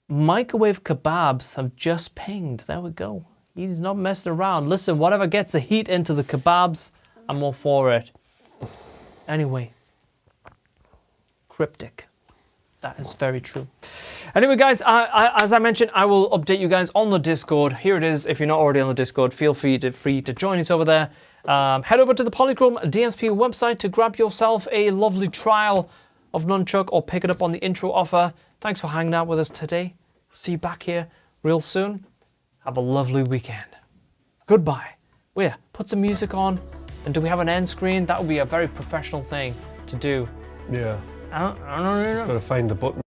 Microwave kebabs have just pinged. There we go. He's not messing around. Listen, whatever gets the heat into the kebabs, I'm all for it. Anyway, cryptic. That is very true. Anyway, guys, as I mentioned, I will update you guys on the Discord. Here it is. If you're not already on the Discord, feel free to join us over there. Head over to the PolyChrome DSP website to grab yourself a lovely trial of Nunchuck or pick it up on the intro offer. Thanks for hanging out with us today. See you back here real soon. Have a lovely weekend. Goodbye. Well, put some music on. And do we have an end screen? That would be a very professional thing to do. Yeah. I don't know. Just got to find the button.